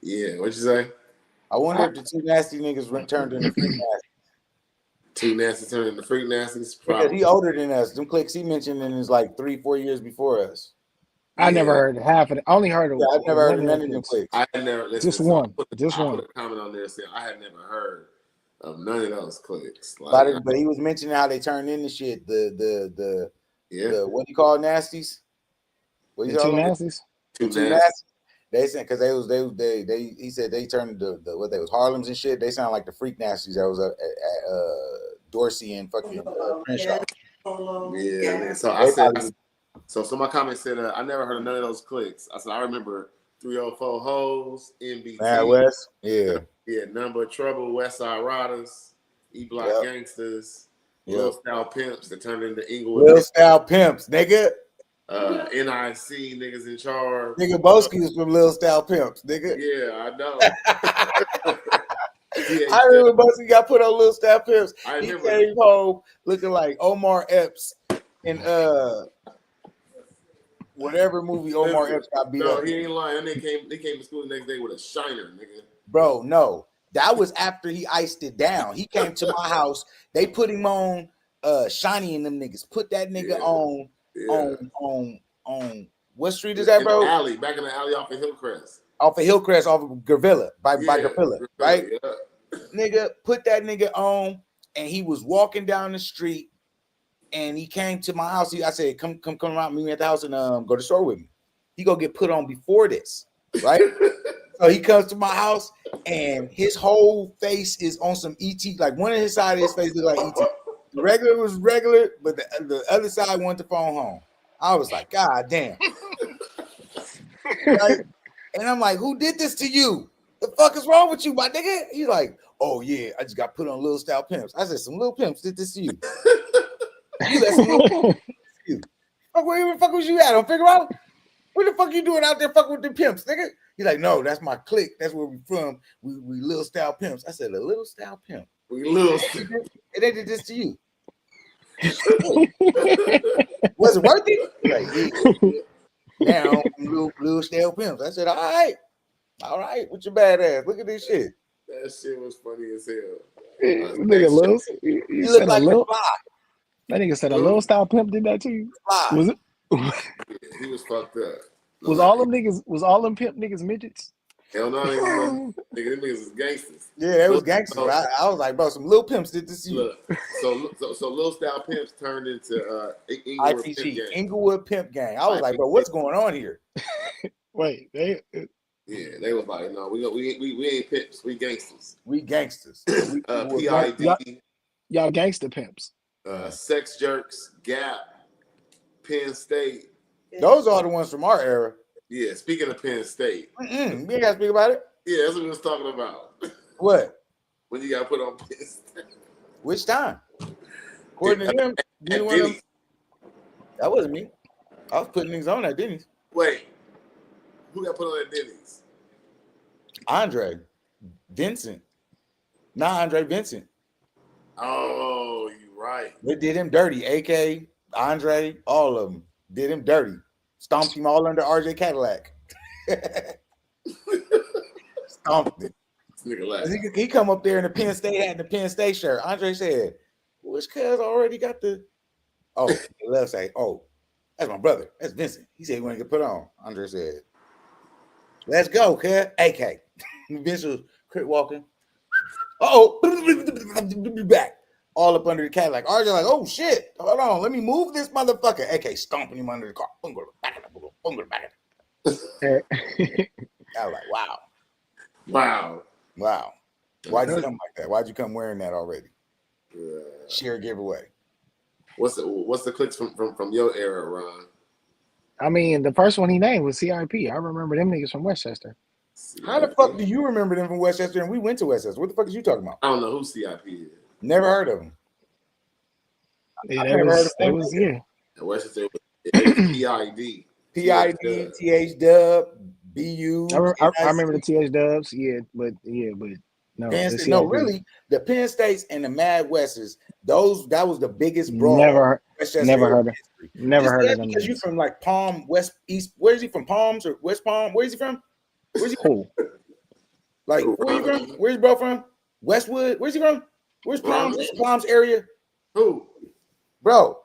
Yeah, what'd you say? I wonder if the Two Nasty niggas turned into Freak Nasty. Two Nasty turned into Freak Nasties? Because he older than us. Them cliques he mentioned in is like 3-4 years before us. I never heard half of it. I only heard of I've never heard of none of them cliques. I had never listened. Just one. I put a comment on there saying I had never heard of none of those cliques. Like, But he was mentioning how they turned into shit. The yeah, what do you call nasties? What do you The two call them? nasties. too Two nasty. nasties. They said because they he said they turned into what they was Harlems and shit. They sound like the freak nasties that was at Dorsey and fucking Crenshaw. Yeah. So I They said, probably, so my comment said, I never heard of none of those cliques. I said, I remember 304 Hoes, NBT, Mad West, yeah, None But Trouble, West Side Riders, E Block Yep. Gangsters, Yep. Lil Style Pimps that turned into Inglewood. Lil Style Pimps, nigga. NIC niggas in charge. Nigga Boski was from Lil Style Pimps, nigga. Yeah, I know. I remember Boski got put on Lil Style Pimps. I He remember. came home looking like Omar Epps in whatever movie Omar Epps got beat up. No, he ain't lying. They came to school the next day with a shiner, nigga. Bro, no. That was after he iced it down. He came to my house. They put him on Shiny and them niggas. Put that nigga on what street is that, in bro? the alley, back in the alley off of Hillcrest. Off of Hillcrest, off of Gravilla, by Gravilla, right? Yeah. Nigga, put that nigga on, and he was walking down the street, and he came to my house. I said, come around, meet me at the house, and go to the store with me. He go get put on before this, right? So he comes to my house, and his whole face is on some ET. Like one of his side of his face looked like ET. The regular was regular, but the other side wanted to phone home. I was like, God damn. Right? And I'm like, who did this to you? The fuck is wrong with you, my nigga? He's like, oh yeah, I just got put on Lil Style Pimps. I said, some Lil Pimps did this to you. You let some Lil Pimps do you. Fuck, where the fuck was you at on Figure Out? What the fuck you doing out there fucking with the pimps, nigga? He's like, no, that's my clique. That's where we from. We Lil Style Pimps. I said, a Lil Style Pimp. We little. And they did this to you. Was it worth it? Like, yeah. Now Lil Style Pimps. I said, all right, with your bad ass. Look at this shit. That shit was funny as hell. Nigga, Lil, you look said like a Lil. a fly. That nigga said a Lil Style Pimp did that to you. Fly. Was it? He was fucked up. Was all them pimp niggas midgets? Hell no, nigga, them niggas is gangsters. Yeah, they was gangsters. I was like, bro, some Lil Pimps did this to you. Look, so Lil Style Pimps turned into Inglewood Pimp IPG, Gang. Inglewood Pimp Gang. I was like, bro, what's going on here? Wait, Yeah, they was like, no, we ain't pimps, we gangsters. We gangsters. PID, y'all gangster pimps. Sex Jerks, Gap, Penn State. Those are the ones from our era. Yeah, speaking of Penn State. We ain't gotta speak about it. Yeah, that's what we was talking about. What? When you got put on Penn State. Which time? According to them, that wasn't me. I was putting things on at Denny's. Wait, who got put on at Denny's? Andre Vincent. Not Andre Vincent. Oh, you right. They did him dirty. AK, Andre, all of them did him dirty. Stomped him all under RJ Cadillac. Stomped it. He come up there in the Penn State hat and the Penn State shirt. Andre said, which cuz already got the... Oh, the left side. Oh, that's my brother. That's Vincent. He said he wanted to get put on. Andre said, let's go, cuz. AK. Vincent was crit walking. Back. All up under the Cadillac. RJ like, oh shit. Hold on. Let me move this motherfucker. AK stomping him under the car. I was like, wow. Why'd you come like that? Why'd you come wearing that already? Share giveaway. What's the clicks from your era, Ron? I mean, the first one he named was CIP. I remember them niggas from Westchester. How the fuck do you remember them from Westchester and we went to Westchester? What the fuck is you talking about? I don't know who CIP is. Never heard of them. Yeah, Westchester was PID. PID, TH Dub, BU. I remember the TH Dubs. But no. Penn State, no, really, the Penn States and the Mad Westers. That was the biggest brawl. Never heard of them. Because you from like Palm, West, East. Where is he from? Palms or West Palm? Where is he from? Where's he from? Like, where you from? Where's bro from? Westwood? Where's he from? Where's Palms? Palms area? Who? Bro.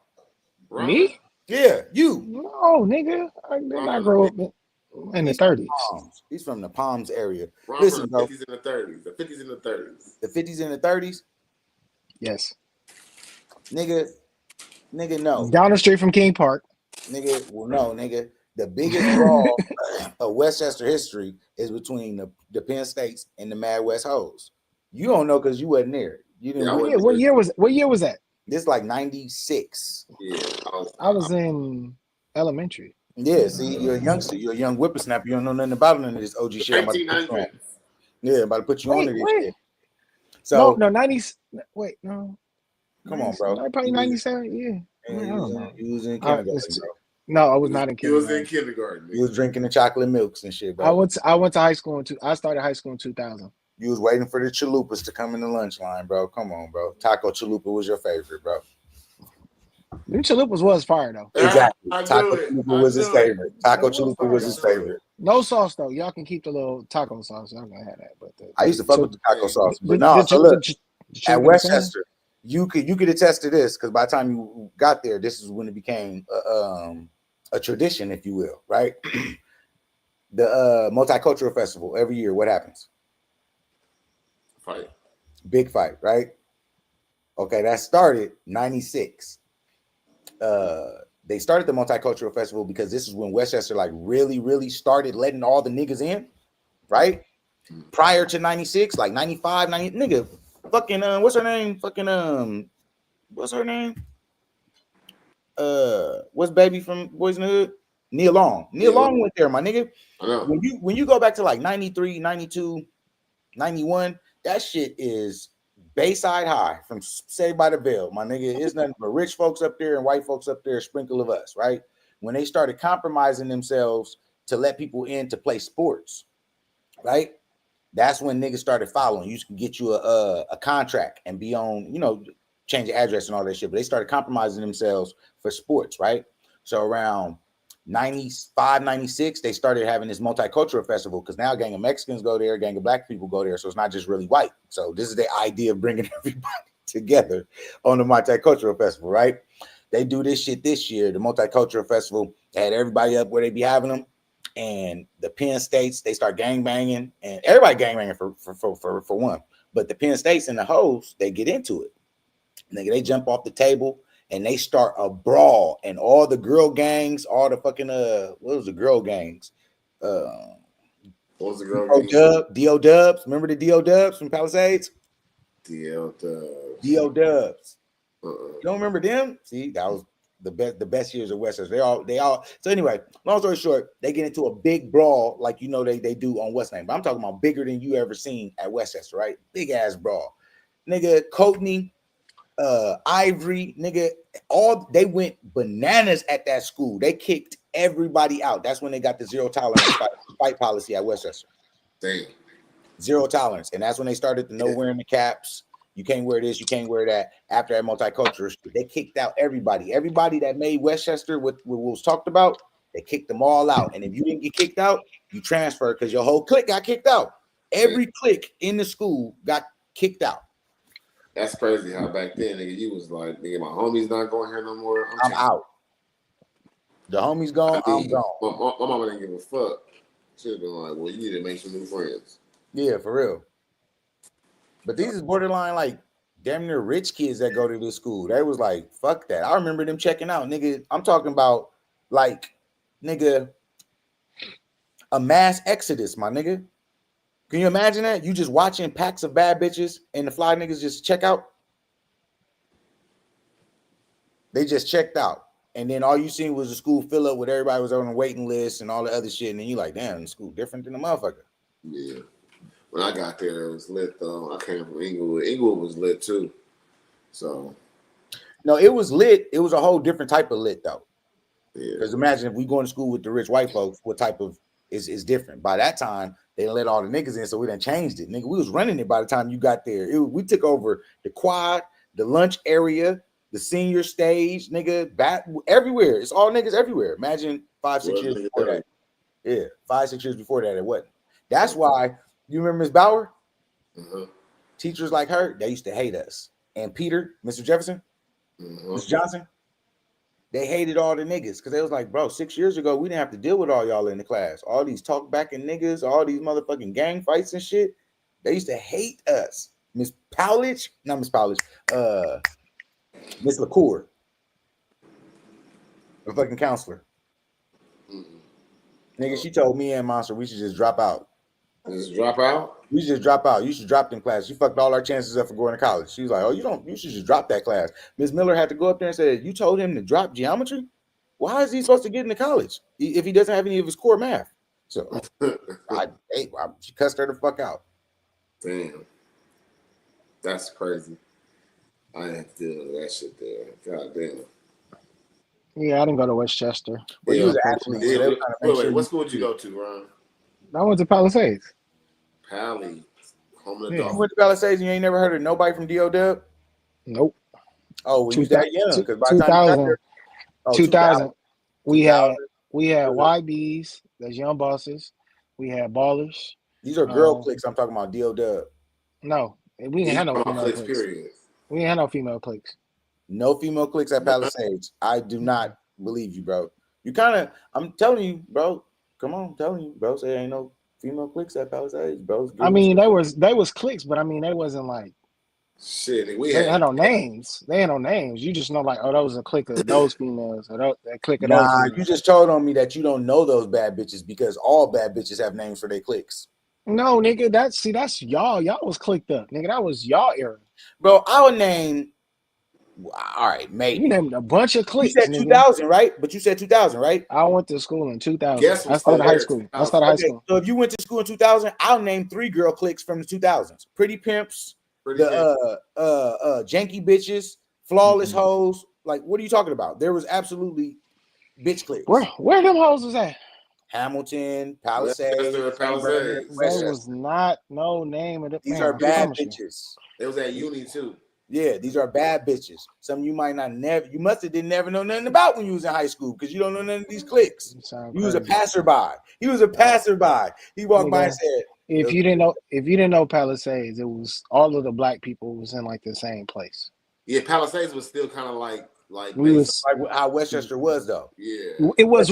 Me? Yeah, you. No, nigga. I did not grow up. In the He's from 30s. Palms. He's from the Palms area. Ron Listen, from bro. the 50s and the 30s. The 50s and the 30s. The 50s and the 30s, Yes. nigga, no. Down the street from King Park. Nigga, well, no, nigga. The biggest brawl of Westchester history is between the Penn States and the Mad West Hoes. You don't know because you wasn't there. You didn't. Yeah, What year was that? This like 96. Yeah, I was in elementary. Yeah, see, you're a youngster. You're a young whippersnapper. You don't know nothing about none of this OG shit. I'm about to put you on. Yeah, I'm about to put you on to this shit. So no, 90s. Wait, no. Come on, bro. Probably 97. Yeah. I don't know. You was in kindergarten, bro. No, I was not in kindergarten. He was in kindergarten. You was drinking the chocolate milks and shit, bro. I went to high school I started high school in 2000. You was waiting for the chalupas to come in the lunch line, bro. Come on, bro. Taco chalupa was your favorite, bro. Them chalupas was fire though. Exactly. Taco chalupa was his favorite. Taco chalupa was his favorite. No sauce though. Y'all can keep the little taco sauce. I'm gonna have that. But I used to fuck with the taco sauce. But no, so look, at Westchester, you could attest to this because by the time you got there, this is when it became a tradition, if you will, right? The multicultural festival every year. What happens? Fight. Big fight, right? Okay, that started 96. They started the multicultural festival because this is when Westchester like really started letting all the niggas in, right? Prior to 96, like 95, 90, nigga, fucking what's her name? Fucking what's her name? What's baby from Boys in the Hood? Neil Long. Neil Long went there, my nigga. I know. When you go back to like 93, 92, 91, that shit is Bayside High from Saved by the Bell, my nigga. It's nothing but rich folks up there and white folks up there, a sprinkle of us, right? When they started compromising themselves to let people in to play sports, right? That's when niggas started following. You can get you a contract and be on, change your address and all that shit. But they started compromising themselves for sports, right? So around 95, 96, they started having this multicultural festival because now a gang of Mexicans go there, a gang of black people go there. So it's not just really white. So this is the idea of bringing everybody together on the multicultural festival, right? They do this shit this year. The multicultural festival had everybody up where they be having them. And the Penn States, they start gangbanging, and everybody gangbanging for one. But the Penn States and the hoes, they get into it. Nigga, they jump off the table and they start a brawl. And all the girl gangs, all the fucking what was the girl gangs? What was the girl gangs? D.O. Dubs. Remember the D.O. Dubs from Palisades? D.O. Dubs. D.O. Dubs. You don't remember them? See, that was the best years of Westchester. They all. So anyway, long story short, they get into a big brawl like they do on what's name. But I'm talking about bigger than you ever seen at Westchester, right? Big ass brawl, nigga. Coatney, Ivory, nigga. All they went bananas at that school. They kicked everybody out. That's when they got the zero tolerance fight policy at Westchester. Damn. Zero tolerance, and that's when they started the no wearing the caps. You can't wear this, you can't wear that. After that multicultural shit, they kicked out everybody. Everybody that made Westchester what was talked about, they kicked them all out. And if you didn't get kicked out, you transferred because your whole clique got kicked out. Every clique in the school got kicked out. That's crazy how back then, nigga, you was like, nigga, my homie's not going here no more. I'm out. The homie's gone, I'm gone. My mama didn't give a fuck. She'd have been like, well, you need to make some new friends. Yeah, for real. But these is borderline like damn near rich kids that go to this school. They was like, fuck that. I remember them checking out, nigga. I'm talking about like, nigga, a mass exodus, my nigga. Can you imagine that? You just watching packs of bad bitches and the fly niggas just check out. They just checked out. And then all you seen was the school fill up with everybody was on a waiting list and all the other shit. And then you like, damn, the school different than the motherfucker. Yeah. When I got there, it was lit though. I came from Inglewood. Inglewood was lit too. So no, it was lit. It was a whole different type of lit though. Yeah. Because imagine if we going to school with the rich white folks, what type of is different. By that time, they let all the niggas in, so we done changed it. Nigga, we was running it by the time you got there. We took over the quad, the lunch area, the senior stage, nigga, everywhere. It's all niggas everywhere. Imagine 5-6 years before that. Yeah, 5-6 years before that, it wasn't. That's why. You remember Miss Bauer? Teachers like her, they used to hate us. And Peter, Mr. Jefferson, Mr. Johnson, they hated all the niggas because they was like, bro, 6 years ago, we didn't have to deal with all y'all in the class. All these talk back and niggas, all these motherfucking gang fights and shit. They used to hate us. Miss Powledge, not Miss Powledge, Miss LaCour, the fucking counselor. Nigga, she told me and Monster we should just drop out. Just drop out? We should just drop out. You should drop them classes. You fucked all our chances up for going to college. She was like, oh, you should just drop that class. Miss Miller had to go up there and say, you told him to drop geometry? Why is he supposed to get into college if he doesn't have any of his core math? So she cussed her the fuck out. Damn. That's crazy. I didn't have to deal with that shit there. God damn. Yeah, I didn't go to Westchester. Well, you was an athlete. So they were trying to make sure what school did you go to, Ron? I went to Palisades. Pally. Home of the You Dolphins. went to Palisades and you ain't never heard of nobody from D.O. Dub? Nope. Oh, well, you was that young. 'Cause by the time you got 2000. there- 2000. We had 2000. YBs, that's Young Bosses. We had Ballers. These are girl cliques. I'm talking about D.O. Dub. No, we didn't have no female Clicks, cliques. period. We didn't have no female cliques. No female cliques at Palisades. I do not believe you, bro. You kind of, I'm telling you, bro. Come on, I'm telling you, bro. Say ain't no female cliques at Palisades, bro. I mean, they was cliques, but I mean, they wasn't like shit. they had no names. They had no names. You just know, like, oh, that was a clique of those females, or that clique of those. Nah, Females. you just told on me that you don't know those bad bitches because all bad bitches have names for their cliques. No, nigga, that's y'all. Y'all was clicked up, nigga. That was y'all era, bro. Our name. All right, mate. You named a bunch of cliques. You said 2000, right? But you said 2000, right? I went to school in 2000. Guess I started high school. So if you went to school in 2000, I'll name 3 girl cliques from the 2000s: Pretty Pimps, Janky Bitches, Flawless Hoes. Like, what are you talking about? There was absolutely bitch cliques. Where them hoes was at? Hamilton, Palisades, There was not no name of the. These are bad bitches. It was at uni too. Yeah, these are bad bitches. Some you might not you must have didn't never know nothing about when you was in high school because you don't know none of these cliques. You was a passerby. He was a passerby. He walked by and said, if you didn't know Palisades, it was all of the black people was in like the same place. Yeah, Palisades was still kind of like we was like how Westchester was though. Yeah, it was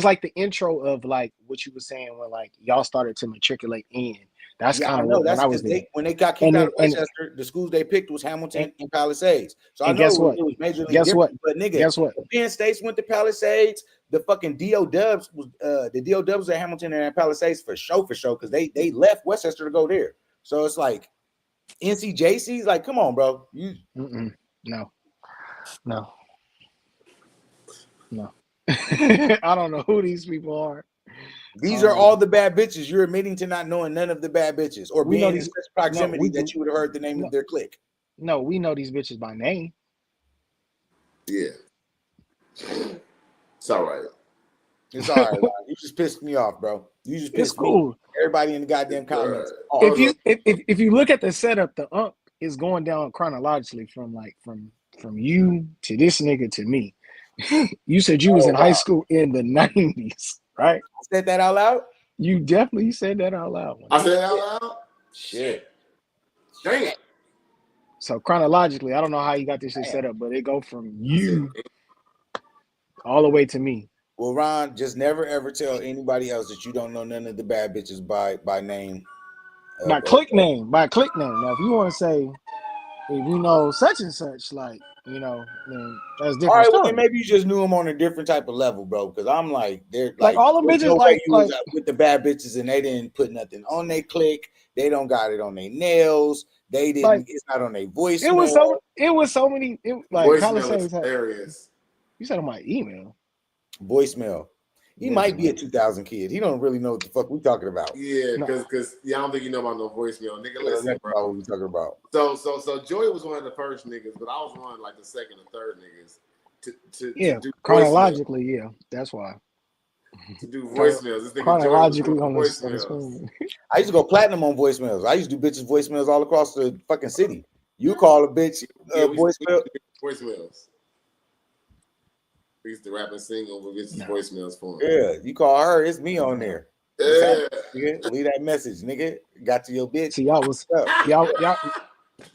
like the intro of like what you were saying when like y'all started to matriculate in. That's kind of what I was there. When they got kicked out of Westchester, the schools they picked was Hamilton and Palisades. So I know guess what? It was majorly guess different, what? But nigga, guess what? Penn State went to Palisades. The fucking D.O. Dubs was the D.O. Dubs at Hamilton and Palisades for show because they left Westchester to go there. So it's like NCJC's like, come on, bro. No. I don't know who these people are. These are all the bad bitches. You're admitting to not knowing none of the bad bitches or being in such proximity that you would have heard the name of their clique. No, we know these bitches by name. Yeah. It's all right. It's all right. You just pissed me off, bro. You just pissed me. Everybody in the goddamn comments. If you look at the setup, the ump is going down chronologically from you to this nigga to me. You said you was in high school in the 90s, right? I said that out loud? You definitely said that out loud. I said that out loud? Shit. Dang it. So chronologically, I don't know how you got this shit set up, but it go from you all the way to me. Well, Ron, just never ever tell anybody else that you don't know none of the bad bitches by name. By click name. Now, if you want to say, if you know such and such, like, you know, then that's different. All right, well, story. then maybe you just knew them on a different type of level, bro. Because I'm like, they're like all the bitches, no like you was with the bad bitches, and they didn't put nothing on their click. They don't got it on their nails. They didn't. Like, it's not on their voice. It was so many. Like Palisades areas. You said on my email. Voicemail. He might be a 2000 kid. He don't really know what the fuck we talking about. Yeah, because I don't think you know about no voicemail, nigga. Listen, bro. What we talking about? So Joey was one of the first niggas, but I was one of like the second or third niggas to do chronologically. Yeah, that's why. To do voicemails. This chronologically on the screen. I used to go platinum on voicemails. I used to do bitches voicemails all across the fucking city. You call a bitch voicemail. Voicemails. We used to rap and sing over bitches' voicemails for him. Yeah, you call her, it's me on there. Yeah. Leave that message, nigga. Got to your bitch. See, y'all.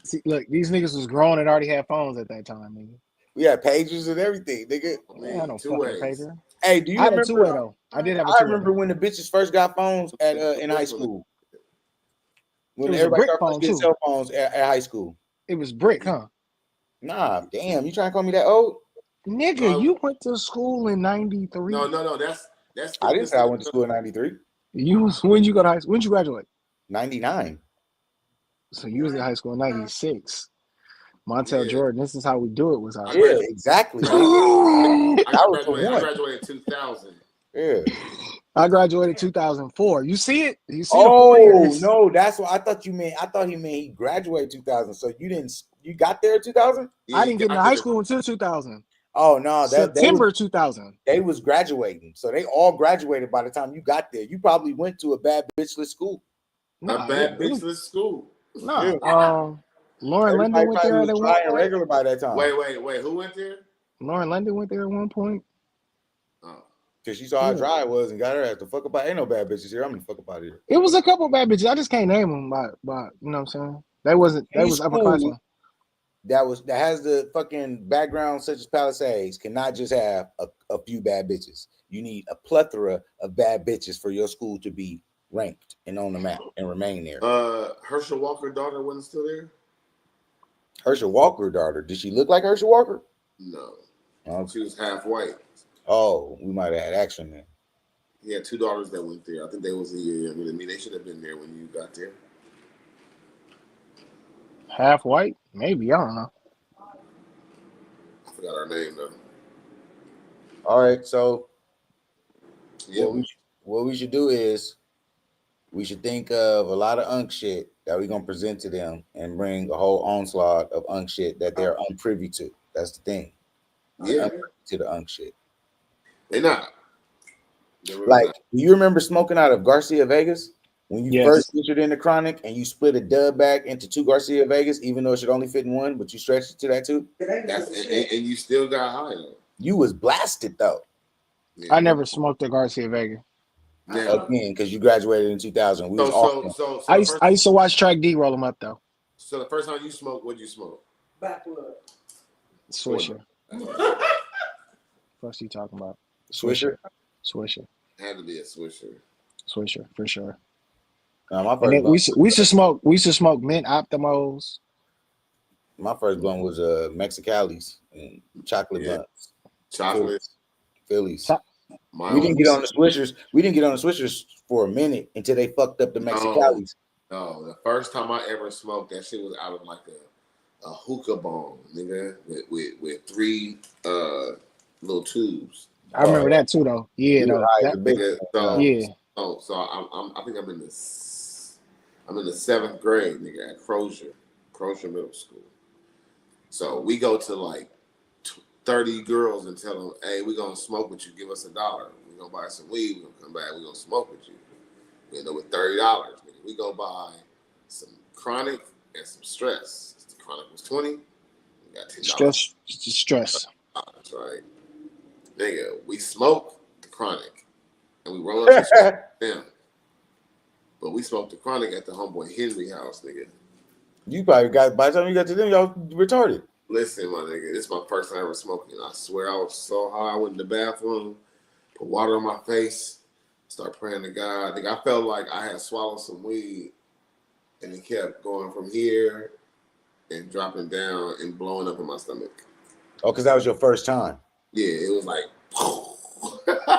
See, look, these niggas was grown and already had phones at that time, nigga. We had pagers and everything, nigga. I had no two fucking ways. pager. Hey, do you I had a remember? two-way though. I did have a I two-way. remember when the bitches first got phones at in high school. When It was a everybody brick started phone getting too. cell phones at high school. It was brick, huh? Nah, damn, you trying to call me that old? Nigga, you went to school in '93. No, that's I didn't say I went to school in '93. When you go to high school? When you graduate? '99. So you was in high school in '96. Montel Jordan, this is how we do it was high school. Yeah, exactly. I graduated 2000. Yeah. I graduated 2004. You see it? You see the 4 years? No, that's what I thought you meant. I thought he meant he graduated 2000. So you got there in 2000? I didn't get into high school until 2000. Oh no, September 2000. They was graduating, so they all graduated by the time you got there. You probably went to a bad bitchless school. A bad bitchless school. No, Lauren London went there at one point. Regular by that time. Wait. Who went there? Lauren London went there at one point. Oh, because she saw how dry it was and got her ass the fuck up. Ain't no bad bitches here. I'm gonna fuck up out of here. It was a couple bad bitches. I just can't name them by you know what I'm saying. That was upperclassmen. That has the fucking background such as Palisades cannot just have a few bad bitches. You need a plethora of bad bitches for your school to be ranked and on the map and remain there. Herschel Walker's daughter wasn't still there? Herschel Walker's daughter. Did she look like Herschel Walker? No. She was half white. Oh, we might have had action then. He had two daughters that went there. I think they was a year younger than me. They should have been there when you got there. Half white? Maybe. I don't know. I forgot her name though. All right, so yeah, what we should do is we should think of a lot of unk shit that we're gonna present to them and bring a whole onslaught of unk shit that they're unprivy to. That's the thing. Yeah, to the unk shit. They're not. Like, do you remember smoking out of Garcia Vegas when you first entered in the Chronic and you split a dub back into two Garcia Vegas, even though it should only fit in one, but you stretched it to that too? And you still got high though. You was blasted though. Yeah. I never smoked a Garcia Vega. Again, because you graduated in 2000. I used to watch Track D roll them up though. So the first time you smoked, what'd you smoke? Backwood. Swisher. What's he talking about? Swisher. Had to be a Swisher. Swisher for sure. We used to smoke mint Optimos. My first blunt was Mexicali's and chocolate blunts. Chocolate. Phillies. We didn't get on the Swishers. We didn't get on the Swishers for a minute until they fucked up the Mexicali's. No, the first time I ever smoked, that shit was out of like a hookah bomb, nigga, with three little tubes. I remember that too, though. Yeah, though. So I think I'm in the 7th grade, nigga, at Crozier Middle School. So we go to like 30 girls and tell them, hey, we're gonna smoke with you, give us $1. We're gonna buy some weed, we're gonna come back, we're gonna smoke with you. We end up with $30. Nigga. We go buy some Chronic and some Stress. The Chronic was 20, we got $10. Stress. That's right. Nigga, we smoke the Chronic and we roll up to them. But we smoked the Chronic at the homeboy Henry house, nigga. You probably got, by the time you got to them, y'all retarded. Listen, my nigga, this is my first time ever smoking. I swear I was so high. I went in the bathroom, put water on my face, start praying to God. I think I felt like I had swallowed some weed, and it kept going from here and dropping down and blowing up in my stomach. Oh, because that was your first time. Yeah, it was like.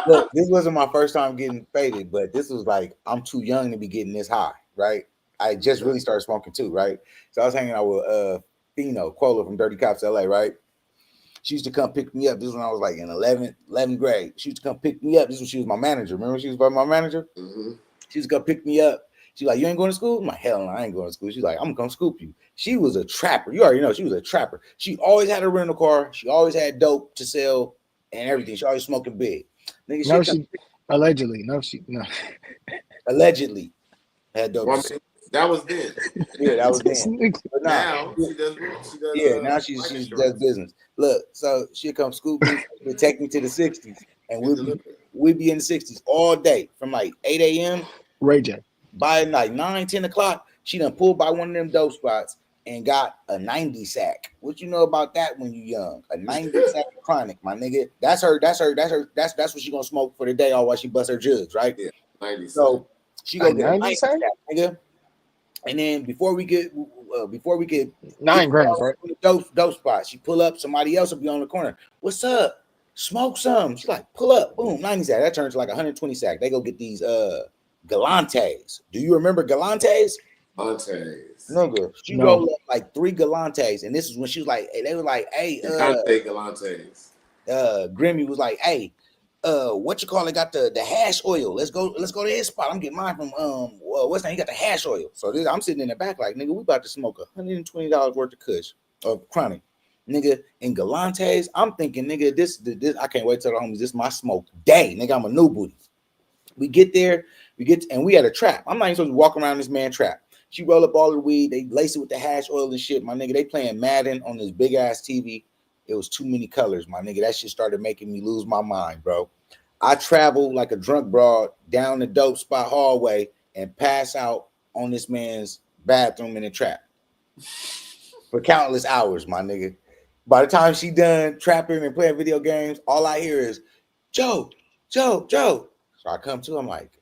Look, this wasn't my first time getting faded, but this was like, I'm too young to be getting this high, right? I just really started smoking too, right? So I was hanging out with Fino, Quola from Dirty Cops LA, right? She used to come pick me up. This was when I was like in 11th grade. She used to come pick me up. This is when she was my manager. Remember she was my manager? Mm-hmm. She used to come pick me up. She's like, you ain't going to school? I'm like, hell no, I ain't going to school. She's like, I'm going to come scoop you. She was a trapper. You already know she was a trapper. She always had a rental car. She always had dope to sell and everything. She always smoking big. Nigga, allegedly had dope. Well, that was then. Yeah, that was then. But now she does. Yeah, now she does business. Look, so she'll come scoop me and take me to the 60s, and we'd be in the 60s all day from like 8 a.m. Ray J. By like 9, 10 o'clock, she done pulled by one of them dope spots and got a 90 sack. What you know about that when you young? A 90 sack of chronic, my nigga. That's what she gonna smoke for the day all while she bust her jugs, right? Yeah, 90 So she gonna get a 90 90 sack? sack, nigga. And then before we get 9 grams, right? Dope spot. She pull up, somebody else will be on the corner. What's up? Smoke some. She's like, pull up, boom, 90 sack. That turns to like 120 sack. They go get these galantes. Do you remember galantes? Galantes. Nigga, she rolled up like 3 galantes, and this is when she was like, they were like, hey, Galantes. Grimmy was like, hey, what you call it? Got the hash oil. Let's go to his spot. I'm getting mine from what's that? He got the hash oil. So I'm sitting in the back like, nigga, we about to smoke $120 worth of kush of chronic, nigga. In galantes, I'm thinking, nigga, this I can't wait till the homies. This my smoke day, nigga. I'm a new booty. We get there, and we had a trap. I'm not even supposed to walk around this man trap. She roll up all the weed. They lace it with the hash oil and shit. My nigga, they playing Madden on this big ass TV. It was too many colors, my nigga. That shit started making me lose my mind, bro. I traveled like a drunk broad down the dope spot hallway and pass out on this man's bathroom in the trap for countless hours, my nigga. By the time she done trapping and playing video games, all I hear is, Joe. So I come to, I'm like,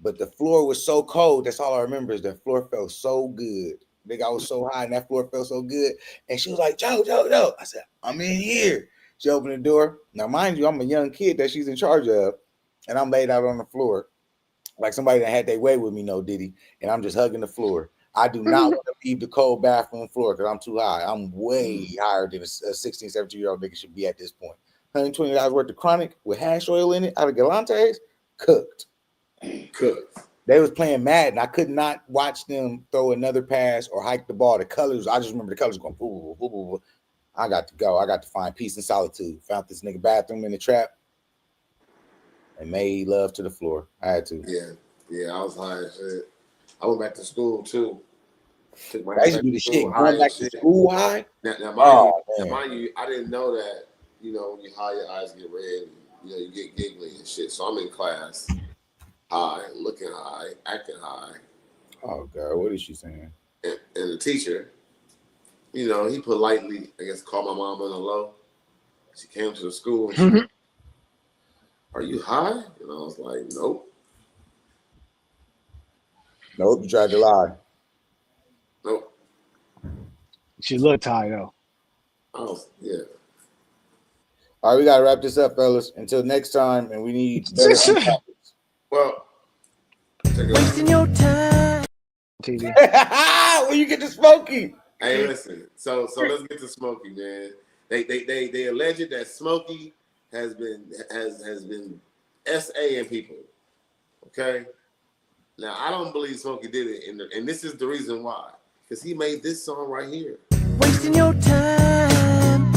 but the floor was so cold. That's all I remember is the floor felt so good. Nigga, I was so high and that floor felt so good. And she was like, Joe. I said, I'm in here. She opened the door. Now, mind you, I'm a young kid that she's in charge of. And I'm laid out on the floor like somebody that had their way with me, no Diddy. And I'm just hugging the floor. I do not want to leave the cold bathroom floor because I'm too high. I'm way higher than a 16, 17-year-old nigga should be at this point. $120 worth of chronic with hash oil in it out of galantes, cooked. They was playing Madden. I could not watch them throw another pass or hike the ball. The colors, I just remember the colors going, boo, boo, boo, boo. I got to go. I got to find peace and solitude. Found this nigga bathroom in the trap and made love to the floor. I had to. Yeah, I was high as shit. I went back to school too. Took my I used to do the shit. Going back to school high. Now, mind you, I didn't know that, when you high, your eyes get red, and, you get giggly and shit. So I'm in class, high, looking high, acting high. Oh God, what is she saying? And the teacher, he politely, I guess, called my mom on the low. She came to the school and she went, are you high? And I was like, nope. Nope, you tried to lie. Nope. She looked high though. Yeah. All right, we gotta wrap this up, fellas. Until next time, and we need better topics. Well, wasting your time. TV. When you get to Smokey. Hey, listen. So let's get to Smokey, man. They alleged that Smokey has been SAing people. Okay. Now I don't believe Smokey did it, and this is the reason why. Because he made this song right here. Wasting your time,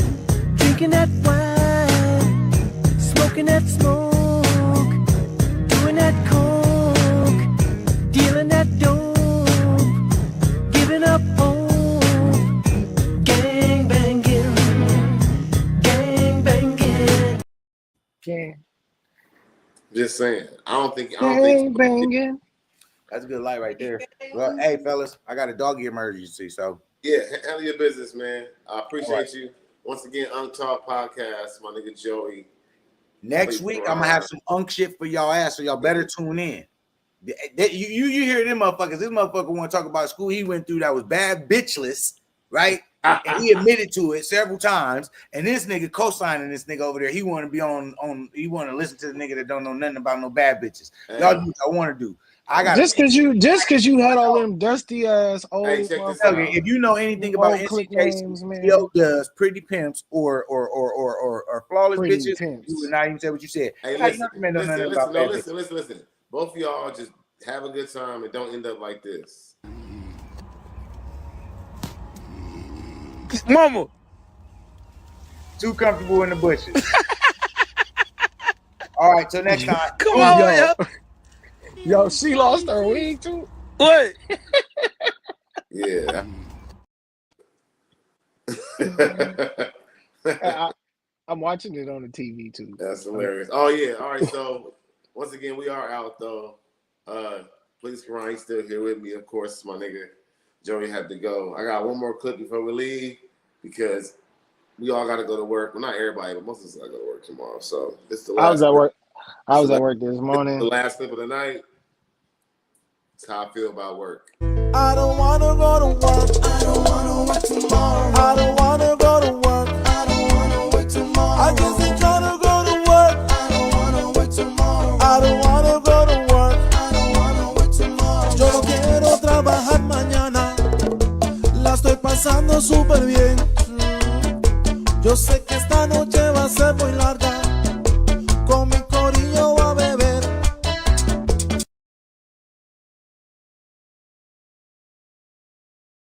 drinking that wine, smoking that smoke, doing that coke, dealing that dope, giving up hope, gang banging. Yeah. Just saying. I don't think. Banging. That's a good light right there. Well, hey, fellas, I got a doggy emergency, so. Yeah, handle your business, man. I appreciate you. Once again, Untalk Podcast, my nigga Joey. Next week, I'm gonna have some unk shit for y'all ass, so y'all better tune in. You hear them motherfuckers. This motherfucker want to talk about school he went through that was bad bitchless, right? And he admitted to it several times. And this nigga co-signing this nigga over there. He want to be on. He want to listen to the nigga that don't know nothing about no bad bitches. Y'all do what I want to do. I got just because you had all them dusty ass old. Hey, if you know anything about NCAA, does pretty pimps or flawless pretty bitches, pimps. You would not even say what you said. Hey, listen. Both of y'all just have a good time and don't end up like this. Mama, too comfortable in the bushes. All right, till next time. Come on, yo, she lost her wig too. What? Yeah. I'm watching it on the TV too. That's hilarious. Oh yeah. All right. So once again, we are out though. Please, Karan, he's still here with me. Of course, my nigga Joey had to go. I got one more clip before we leave because we all got to go to work. Well, not everybody, but most of us got to go to work tomorrow. So this is the last. I was at clip. work. I was at work this morning. The last clip of the night. It's how I feel about work. I don't wanna go to work. I don't wanna work tomorrow. I don't wanna go to work. I don't wanna work tomorrow. I just ain't tryna go to work. I don't wanna work tomorrow. I don't wanna go to work. I don't wanna work tomorrow. Yo no quiero trabajar mañana. La estoy pasando súper bien. Yo sé que esta noche va a ser muy larga.